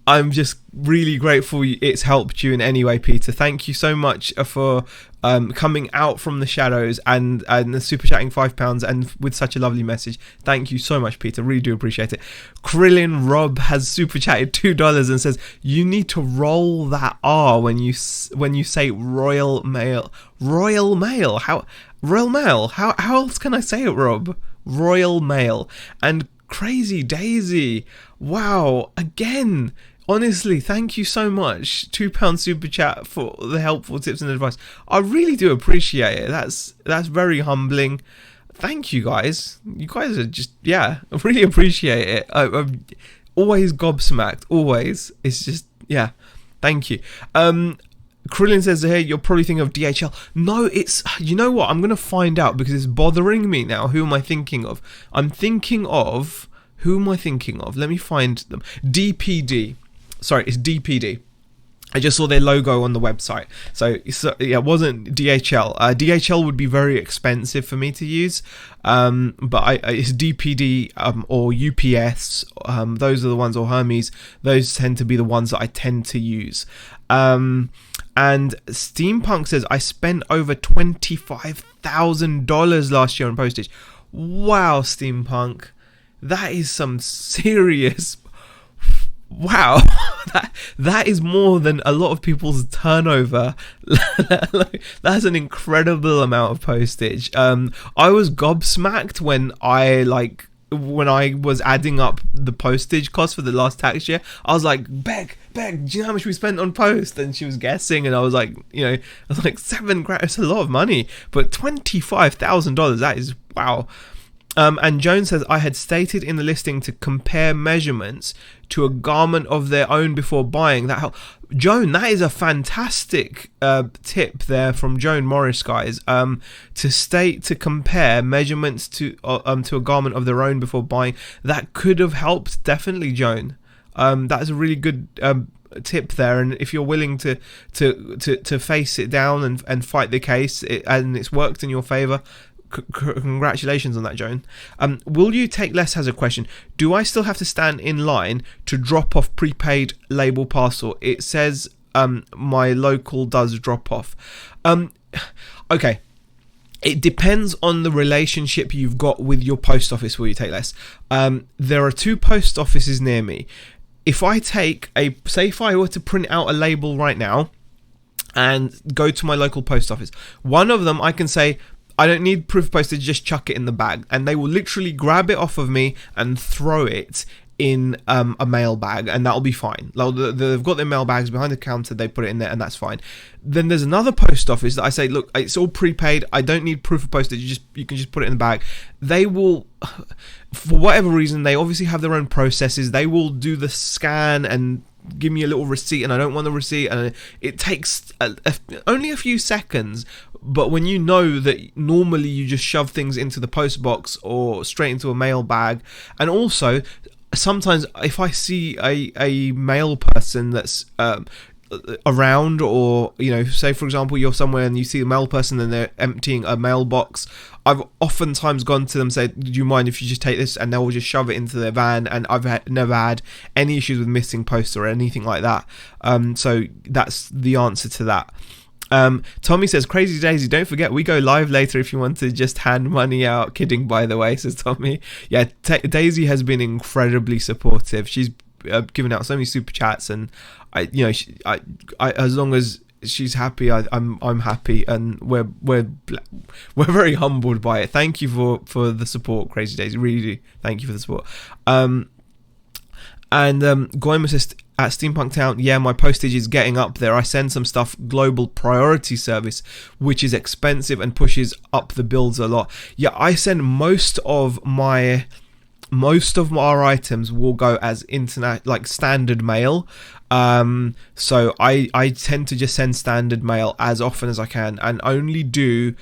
I'm just really grateful it's helped you in any way, Peter. Thank you so much for coming out from the shadows and super chatting £5 and with such a lovely message. Thank you so much, Peter. Really do appreciate it. Krillin Rob has super chatted $2 and says, you need to roll that R when you say Royal Mail. Royal Mail. How Royal Mail? How else can I say it, Rob? Royal Mail. And Crazy Daisy. Wow. Again. Honestly, thank you so much. £2 super chat for the helpful tips and advice. I really do appreciate it. That's very humbling. Thank you guys. You guys are just, I really appreciate it. I'm always gobsmacked. Always. It's just, thank you. Krillin says, hey, you're probably thinking of DHL. No, it's, you know what? I'm going to find out because it's bothering me now. Who am I thinking of? Who am I thinking of? Let me find them. DPD. Sorry, it's DPD. I just saw their logo on the website. So it wasn't DHL. DHL would be very expensive for me to use. But it's DPD or UPS. Those are the ones, or Hermes. Those tend to be the ones that I tend to use. And Steampunk says, I spent over $25,000 last year on postage. Wow, Steampunk. That is some serious... Wow, that is more than a lot of people's turnover. That's an incredible amount of postage. I was gobsmacked when I was adding up the postage cost for the last tax year. I was like, Beck, do you know how much we spent on post? And she was guessing, and I was like, $7 grand. It's a lot of money, but $25,000. That is wow. And Joan says, I had stated in the listing to compare measurements to a garment of their own before buying. That helped. Joan, that is a fantastic tip there from Joan Morris, guys. To compare measurements to a garment of their own before buying. That could have helped, definitely, Joan. That is a really good tip there, and if you're willing to face it down and fight the case, and it's worked in your favor. Congratulations on that, Joan. Will you take less has a question. Do I still have to stand in line to drop off prepaid label parcel? It says my local does drop off. Okay. It depends on the relationship you've got with your post office. Will you take less? There are 2 post offices near me. If I if I were to print out a label right now and go to my local post office, one of them I can say, I don't need proof of postage, just chuck it in the bag. And they will literally grab it off of me and throw it in a mail bag, and that'll be fine. Like, they've got their mail bags behind the counter, they put it in there, and that's fine. Then there's another post office that I say, look, it's all prepaid, I don't need proof of postage, you can just put it in the bag. They will, for whatever reason, they obviously have their own processes, they will do the scan and give me a little receipt, and I don't want the receipt, and it takes only a few seconds. But when you know that normally you just shove things into the post box or straight into a mail bag, and also sometimes if I see a mail person that's around, or say for example you're somewhere and you see a mail person and they're emptying a mailbox, I've oftentimes gone to them and said, do you mind if you just take this, and they'll just shove it into their van, and I've never had any issues with missing posts or anything like that. So that's the answer to that. Tommy says, Crazy Daisy, don't forget we go live later if you want to just hand money out. Kidding, by the way, says Tommy. Yeah, Daisy has been incredibly supportive. She's given out so many super chats, and I as long as she's happy, I'm happy, and we're very humbled by it. Thank you for the support, Crazy Daisy. Really, thank you for the support. Goima says, at Steampunk Town, yeah, my postage is getting up there. I send some stuff global priority service, which is expensive and pushes up the bills a lot. Yeah, I send most of our items will go as standard mail. So I tend to just send standard mail as often as I can, and only do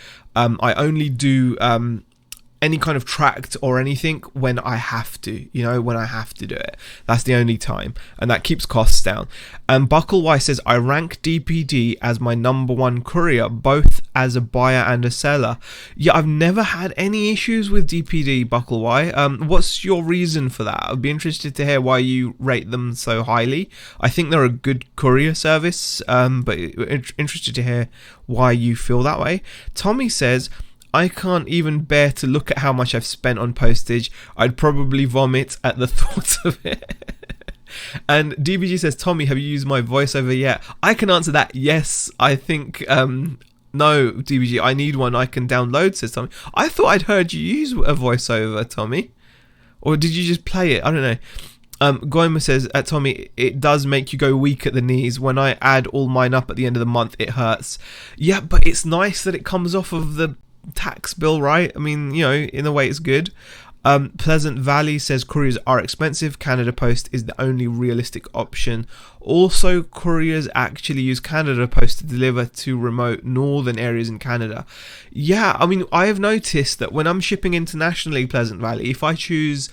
any kind of tracked or anything when I have to, when I have to do it. That's the only time, and that keeps costs down. And Bucklewise says, I rank DPD as my number one courier, both as a buyer and a seller. Yeah, I've never had any issues with DPD, Bucklewise. What's your reason for that? I'd be interested to hear why you rate them so highly. I think they're a good courier service, but interested to hear why you feel that way. Tommy says, I can't even bear to look at how much I've spent on postage. I'd probably vomit at the thought of it. And DBG says, Tommy, have you used my voiceover yet? I can answer that. Yes, I think, no, DBG, I need one I can download, says Tommy. I thought I'd heard you use a voiceover, Tommy. Or did you just play it? I don't know. Goima says, Tommy, it does make you go weak at the knees. When I add all mine up at the end of the month, it hurts. Yeah, but it's nice that it comes off of the tax bill, right? I mean, in a way it's good. Pleasant Valley says, couriers are expensive. Canada Post is the only realistic option. Also, couriers actually use Canada Post to deliver to remote northern areas in Canada. Yeah, I mean, I have noticed that when I'm shipping internationally, Pleasant Valley, if I choose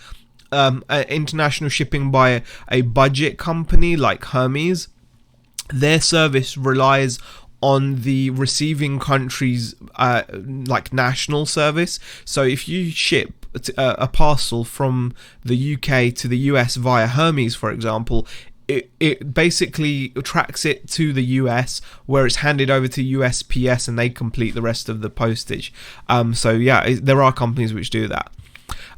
international shipping by a budget company like Hermes, their service relies on the receiving country's national service. So if you ship a parcel from the UK to the US via Hermes, for example, it basically tracks it to the US, where it's handed over to USPS and they complete the rest of the postage. So yeah, there are companies which do that.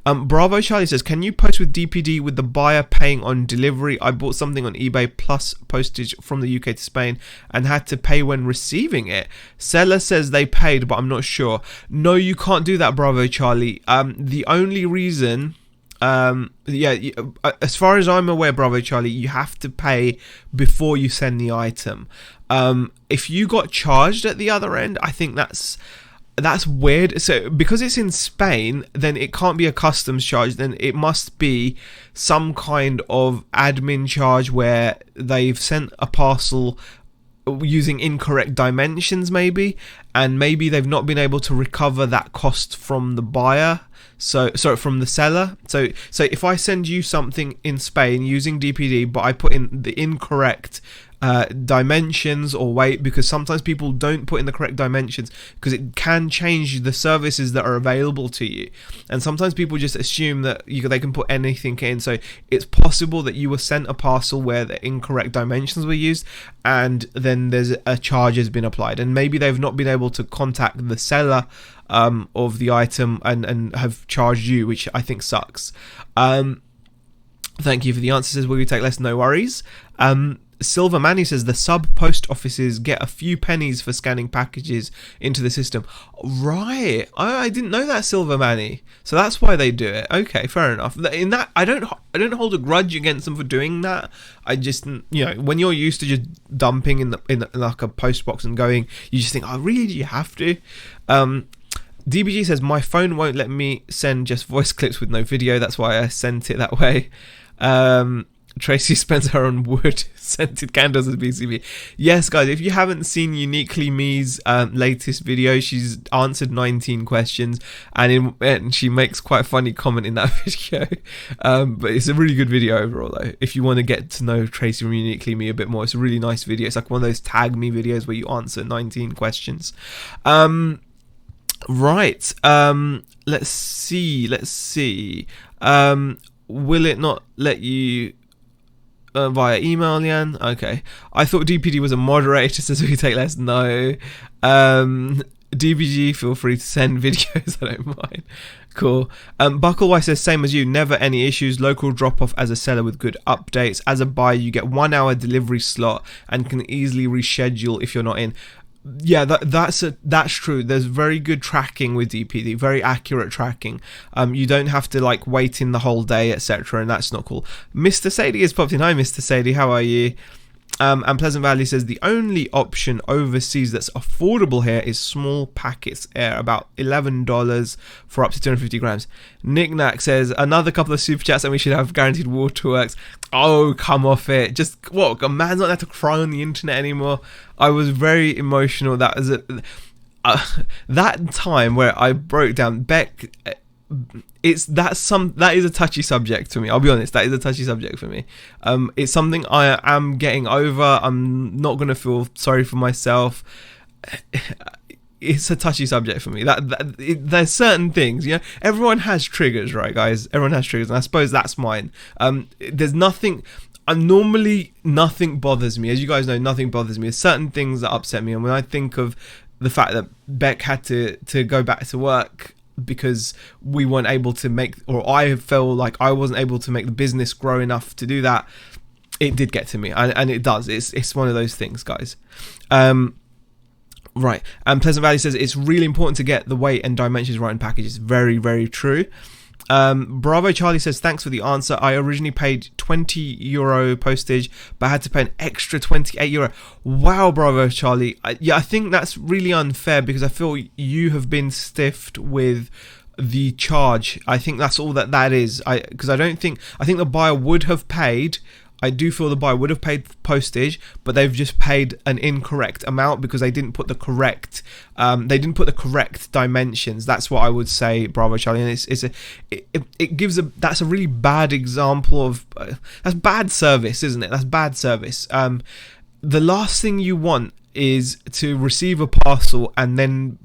Bravo Charlie says, can you post with DPD with the buyer paying on delivery? I bought something on eBay plus postage from the UK to Spain and had to pay when receiving it. Seller says they paid, but I'm not sure. No, you can't do that, Bravo Charlie. The only reason, as far as I'm aware, Bravo Charlie, you have to pay before you send the item. If you got charged at the other end, I think that's weird. So because it's in Spain, then it can't be a customs charge, then it must be some kind of admin charge where they've sent a parcel using incorrect dimensions maybe, and maybe they've not been able to recover that cost from the buyer, from the seller. So if I send you something in Spain using DPD, but I put in the incorrect dimensions or weight, because sometimes people don't put in the correct dimensions because it can change the services that are available to you, and sometimes people just assume that they can put anything in. So it's possible that you were sent a parcel where the incorrect dimensions were used, and then there's a charge has been applied, and maybe they've not been able to contact the seller of the item and have charged you, which I think sucks. Thank you for the answer. Says, will you take less? No worries. Silver Manny says the sub post offices get a few pennies for scanning packages into the system. Right, I didn't know that, Silver Manny. So that's why they do it. Okay, fair enough. In that, I don't hold a grudge against them for doing that. I just, when you're used to just dumping in like a post box and going, you just think, oh, really? Do you have to? DBG says my phone won't let me send just voice clips with no video. That's why I sent it that way. Tracy spends her on wood scented candles as BCB. Yes, guys, if you haven't seen Uniquely Me's latest video, she's answered 19 questions, and she makes quite a funny comment in that video. But it's a really good video overall, though. If you want to get to know Tracy from Uniquely Me a bit more, it's a really nice video. It's like one of those tag me videos where you answer 19 questions. Right. Let's see. Will it not let you via email, Leanne? Okay. I thought DPD was a moderator, says we take less. No. DBG, feel free to send videos. I don't mind. Cool. Bucklewise says, same as you, never any issues. Local drop off as a seller with good updates. As a buyer, you get 1 hour delivery slot and can easily reschedule if you're not in. Yeah, that's true. There's very good tracking with DPD, very accurate tracking. You don't have to like wait in the whole day, etc., and that's not cool. Mr. Sadie has popped in. Hi, Mr. Sadie, how are you? And Pleasant Valley says the only option overseas that's affordable here is small packets, about $11 for up to 250 grams. Knick-Knack says another couple of super chats and we should have guaranteed waterworks. Oh, come off it. Just, what, a man's not allowed to cry on the internet anymore. I was very emotional. That was that time where I broke down Beck. That is a touchy subject to me. I'll be honest, that is a touchy subject for me. It's something I am getting over. I'm not gonna feel sorry for myself. It's a touchy subject for me. There's certain things, everyone has triggers, right, guys? Everyone has triggers, and I suppose that's mine. There's nothing. Normally nothing bothers me, as you guys know. Nothing bothers me. There's certain things that upset me, and when I think of the fact that Beck had to go back to work because we weren't able to make, or I felt like I wasn't able to make the business grow enough to do that, it did get to me, and it does. It's one of those things, guys. Right. And Pleasant Valley says it's really important to get the weight and dimensions right in packages. Very, very true. Bravo Charlie says thanks for the answer. I originally paid €20 postage, but I had to pay an extra €28. Wow, Bravo Charlie. I think that's really unfair because I feel you have been stiffed with the charge. I think that's all that is. I think the buyer would have paid. I do feel the buyer would have paid postage, but they've just paid an incorrect amount because they didn't put the correct dimensions. That's what I would say, Bravo Charlie. And that's a really bad example of that's bad service, isn't it? That's bad service. The last thing you want is to receive a parcel and then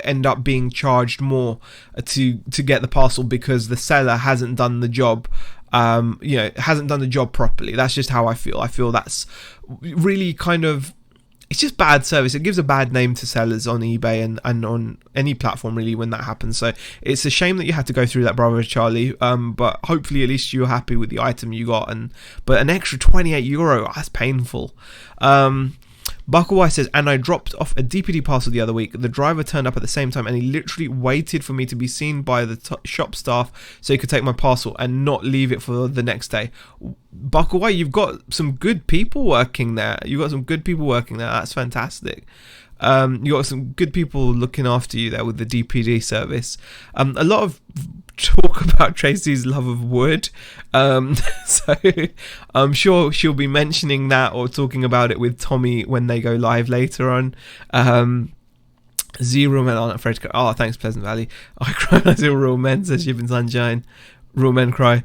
end up being charged more to get the parcel because the seller hasn't done the job. Hasn't done the job properly. That's just how I feel. I feel that's really it's just bad service. It gives a bad name to sellers on eBay and on any platform really when that happens. So it's a shame that you had to go through that, Bravo Charlie. But hopefully at least you're happy with the item you got. But an extra €28, that's painful. Bucklewise says, and I dropped off a DPD parcel the other week. The driver turned up at the same time and he literally waited for me to be seen by the shop staff so he could take my parcel and not leave it for the next day. Bucklewise, you've got some good people working there. That's fantastic. You got some good people looking after you there with the DPD service. A lot of talk about Tracy's love of wood, so I'm sure she'll be mentioning that or talking about it with Tommy when they go live later on. Zero men aren't afraid to cry. Oh, thanks, Pleasant Valley. I cry when I see real men, says Ship and Sunshine. Real men cry.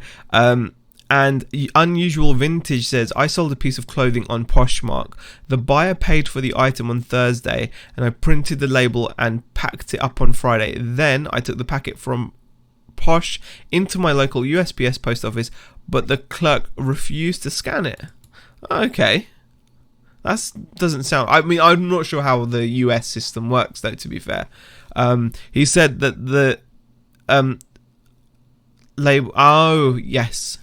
And Unusual Vintage says, I sold a piece of clothing on Poshmark. The buyer paid for the item on Thursday and I printed the label and packed it up on Friday. Then I took the packet from Posh into my local USPS post office, but the clerk refused to scan it. Okay. That doesn't sound... I mean, I'm not sure how the US system works, though, to be fair. He said that the label... Oh, yes.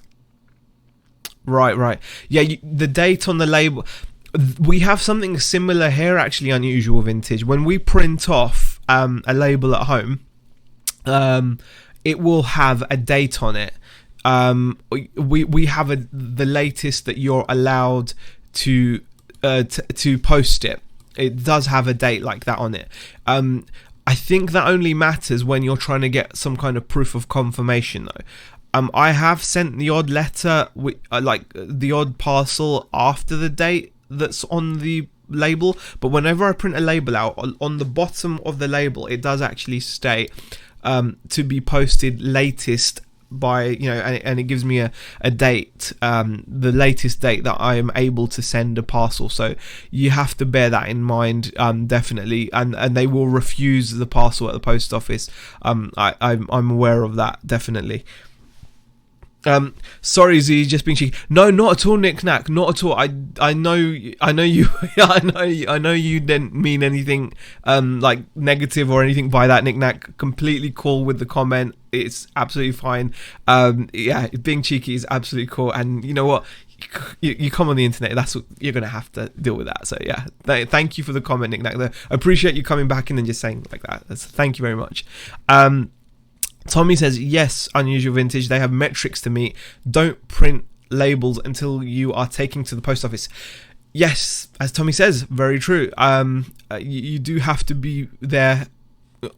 Right. Yeah, the date on the label. We have something similar here, actually. Unusual Vintage. When we print off a label at home, it will have a date on it. We have the latest that you're allowed to post it. It does have a date like that on it. I think that only matters when you're trying to get some kind of proof of confirmation, though. I have sent the odd letter, like the odd parcel after the date that's on the label, but whenever I print a label out, on the bottom of the label, it does actually state to be posted latest by, and it gives me a date, the latest date that I am able to send a parcel. So you have to bear that in mind, definitely, and they will refuse the parcel at the post office. I'm aware of that, definitely. Sorry, Z, just being cheeky. No, not at all, Nick Knack, not at all. I know you. I know you didn't mean anything like negative or anything by that, Nick Knack. Completely cool with the comment. It's absolutely fine. Yeah, being cheeky is absolutely cool. And you know what? You come on the internet, that's what you're gonna have to deal with that. So yeah, thank you for the comment, Nick Knack. I appreciate you coming back in and just saying like that. Thank you very much. Tommy says, yes, Unusual Vintage, they have metrics to meet. Don't print labels until you are taking to the post office. Yes, as Tommy says, very true. You do have to be there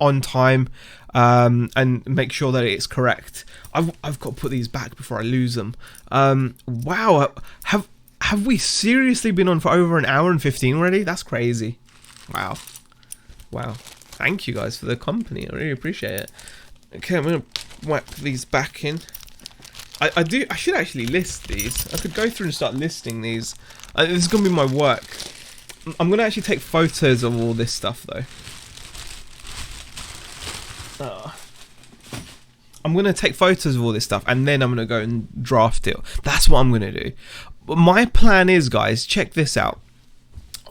on time and make sure that it's correct. I've got to put these back before I lose them. Wow, have we seriously been on for over an hour and 15 already? That's crazy. Wow. Thank you guys for the company. I really appreciate it. Okay, I'm going to whack these back in. I should actually list these. I could go through and start listing these. This is going to be my work. I'm going to actually take photos of all this stuff, though. I'm going to take photos of all this stuff, and then I'm going to go and draft it. That's what I'm going to do. But my plan is, guys, check this out.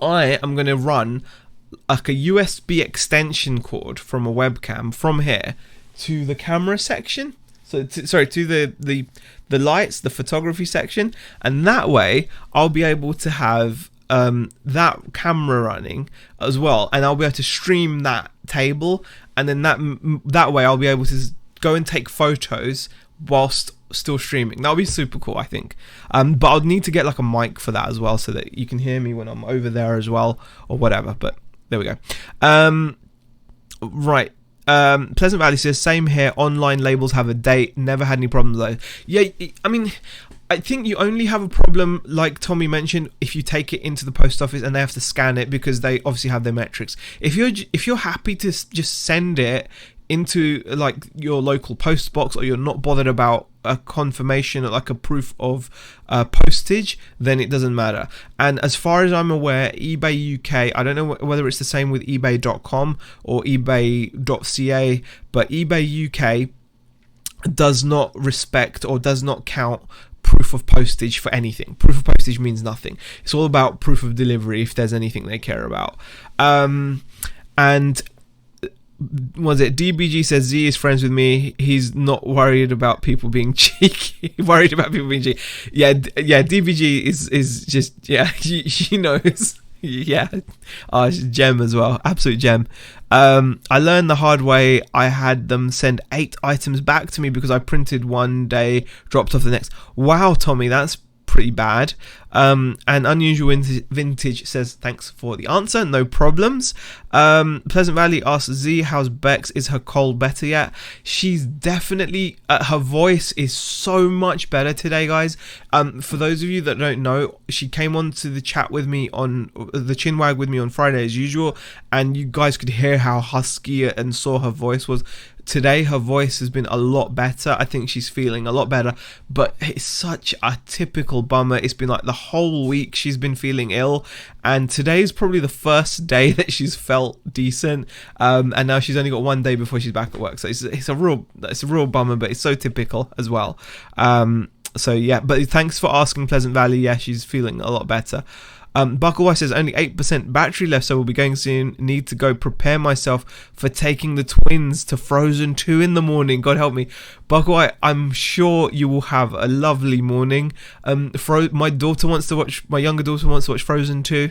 I am going to run like a USB extension cord from a webcam from here to the camera section, to the lights, the photography section, and that way I'll be able to have that camera running as well, and I'll be able to stream that table, and then that way I'll be able to go and take photos whilst still streaming. That'll be super cool, I think. But I'll need to get like a mic for that as well, so that you can hear me when I'm over there as well, or whatever. But there we go. Right. Pleasant Valley says, same here, online labels have a date, never had any problems though. Yeah, I mean, I think you only have a problem, like Tommy mentioned, if you take it into the post office and they have to scan it, because they obviously have their metrics. If you're happy to just send it into like your local post box, or you're not bothered about a confirmation, like a proof of postage, then it doesn't matter. And as far as I'm aware, eBay UK, I don't know whether it's the same with ebay.com or ebay.ca, but eBay UK does not respect or does not count proof of postage for anything. Proof of postage means nothing. It's all about proof of delivery, if there's anything they care about. And was it DBG says Z is friends with me. He's not worried about people being cheeky. Worried about people being cheeky. Yeah. DBG is just, yeah. She knows. Yeah. She's a gem as well. Absolute gem. I learned the hard way. I had them send 8 items back to me because I printed one day, dropped off the next. Wow, Tommy, that's pretty bad. And Unusual Vintage says, thanks for the answer, no problems. Pleasant Valley asks, Z, how's Bex? Is her cold better yet? She's definitely, her voice is so much better today, guys. For those of you that don't know, she came on to the chat with me on the Chinwag with me on Friday as usual, and you guys could hear how husky and sore her voice was. Today her voice has been a lot better. I think she's feeling a lot better, but it's such a typical bummer. It's been like the whole week she's been feeling ill, and today's probably the first day that she's felt decent, and now she's only got one day before she's back at work. So it's a real bummer, but it's so typical as well. So yeah, but thanks for asking, Pleasant Valley. Yeah, she's feeling a lot better. Bucklewise says only 8% battery left, so we'll be going soon. Need to go prepare myself for taking the twins to Frozen 2 in the morning. God help me. Bucklewise, I'm sure you will have a lovely morning. My younger daughter wants to watch Frozen 2.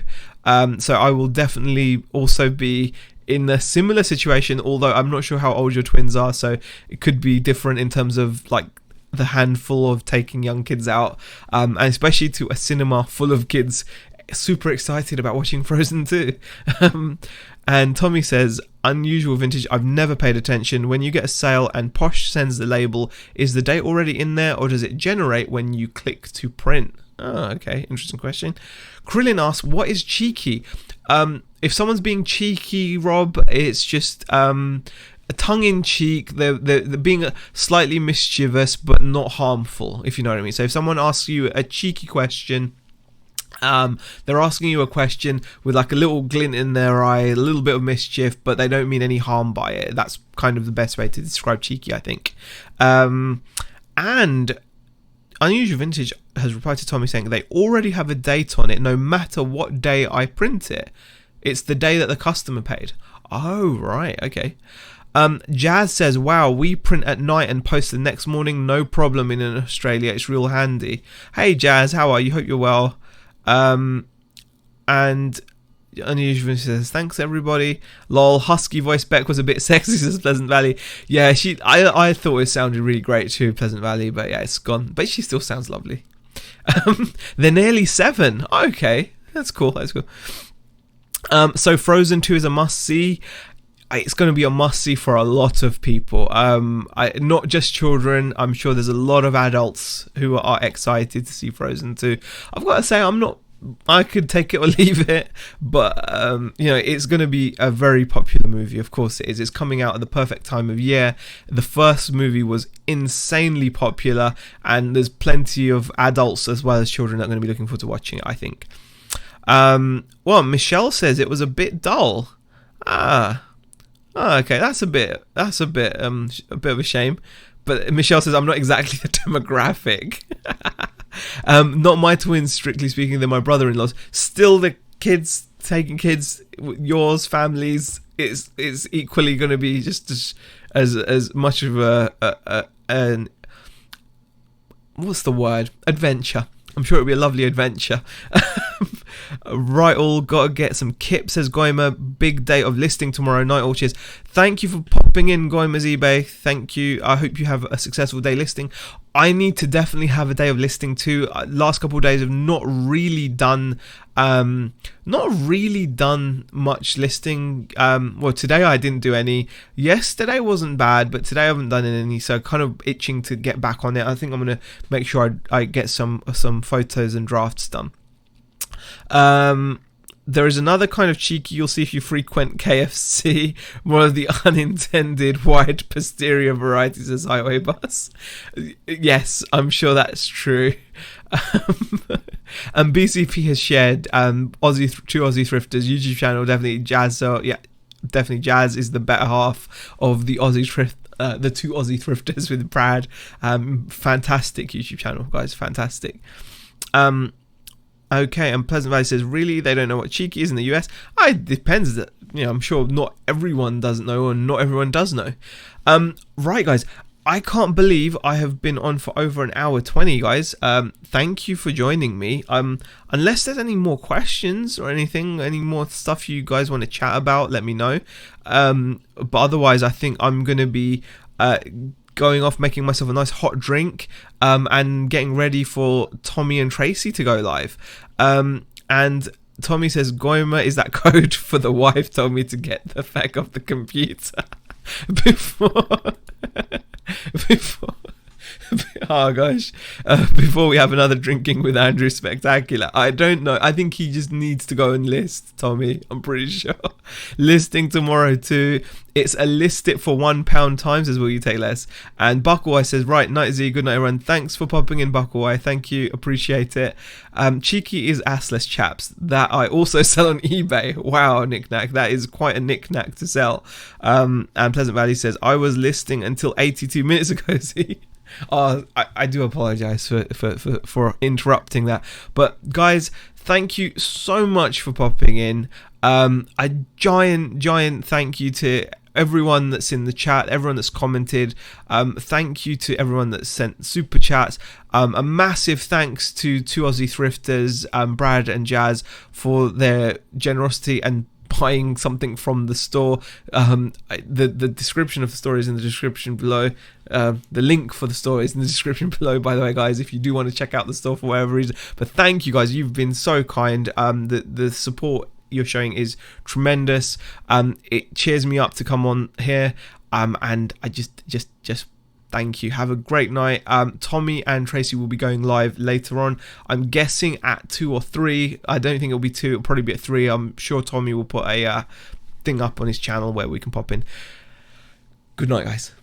So I will definitely also be in a similar situation, although I'm not sure how old your twins are, so it could be different in terms of like the handful of taking young kids out, and especially to a cinema full of kids super excited about watching Frozen 2. And Tommy says, unusual vintage, I've never paid attention. When you get a sale and Posh sends the label, is the date already in there, or does it generate when you click to print? Oh, okay, interesting question. Krillin asks, what is cheeky? If someone's being cheeky, Rob, it's just tongue-in-cheek. They're being slightly mischievous but not harmful, if you know what I mean. So if someone asks you a cheeky question, they're asking you a question with like a little glint in their eye, a little bit of mischief, but they don't mean any harm by it. That's kind of the best way to describe cheeky, I think. And Unusual Vintage has replied to Tommy saying they already have a date on it no matter what day I print it. It's the day that the customer paid. Oh, right, okay. Jazz says, wow, we print at night and post the next morning, no problem in Australia. It's real handy. Hey, Jazz, how are you? Hope you're well. And Unusual says, thanks everybody. Lol, husky voice Beck was a bit sexy, says Pleasant Valley. Yeah, I thought it sounded really great too, Pleasant Valley, but yeah, it's gone. But she still sounds lovely. They're nearly 7. Okay, that's cool. So Frozen 2 is a must-see. It's going to be a must-see for a lot of people. Not just children. I'm sure there's a lot of adults who are excited to see Frozen 2. I've got to say, I could take it or leave it, but it's going to be a very popular movie. Of course it is. It's coming out at the perfect time of year. The first movie was insanely popular, and there's plenty of adults as well as children that are going to be looking forward to watching it, I think. Well, Michelle says it was a bit dull. Okay, that's a bit of a shame. But Michelle says, I'm not exactly the demographic. Not my twins, strictly speaking, they're my brother-in-laws. Still, the kids, taking kids, yours, families, it's equally going to be just as much of an what's the word? Adventure. I'm sure it'll be a lovely adventure. Right, all gotta get some kip, says Goima. Big day of listing tomorrow night. All cheers. Thank you for popping in, Goima's eBay. Thank you. I hope you have a successful day listing. I need to definitely have a day of listing too. Last couple of days have not really done much listing. Well, today I didn't do any. Yesterday wasn't bad, but today I haven't done any, so kind of itching to get back on it. I think I'm gonna make sure I get some photos and drafts done. There is another kind of cheeky you'll see if you frequent KFC, one of the unintended wide posterior varieties as highway bus. Yes, I'm sure that's true. And BCP has shared two Aussie Thrifters YouTube channel, definitely Jazz. So yeah, definitely Jazz is the better half of the Aussie Thrift. The two Aussie Thrifters with Brad. Fantastic YouTube channel, guys, fantastic. Okay, and Pleasant Valley says, really? They don't know what cheeky is in the US? It depends. I'm sure not everyone doesn't know, and not everyone does know. Right, guys, I can't believe I have been on for over an hour 20, guys. Thank you for joining me. Unless there's any more questions or anything, any more stuff you guys want to chat about, let me know. But otherwise, I think I'm going to be going off, making myself a nice hot drink, and getting ready for Tommy and Tracy to go live. And Tommy says, Goima is that code for the wife told me to get the feck off the computer oh gosh, before we have another drinking with Andrew spectacular. I don't know, I think he just needs to go and list, Tommy, I'm pretty sure. Listing tomorrow too. It's a list it for £1 times as will you take less. And Bucklewise says, right, night Z, good night everyone. Thanks for popping in, Bucklewise, thank you, appreciate it. Cheeky is assless chaps that I also sell on eBay. Wow, knick-knack, that is quite a knick-knack to sell. And Pleasant Valley says, I was listing until 82 minutes ago, Z. I do apologize for interrupting that. But guys, thank you so much for popping in. A giant thank you to everyone that's in the chat, everyone that's commented. Thank you to everyone that sent super chats. A massive thanks to two Aussie thrifters, Brad and Jazz, for their generosity and buying something from the store. The description of the store is in the description below. The link for the store is in the description below, by the way, guys, if you do want to check out the store for whatever reason. But thank you guys, you've been so kind. The support you're showing is tremendous. It cheers me up to come on here, and I just thank you. Have a great night. Tommy and Tracy will be going live later on. I'm guessing at 2 or 3. I don't think it'll be 2. It'll probably be at 3. I'm sure Tommy will put a thing up on his channel where we can pop in. Good night, guys.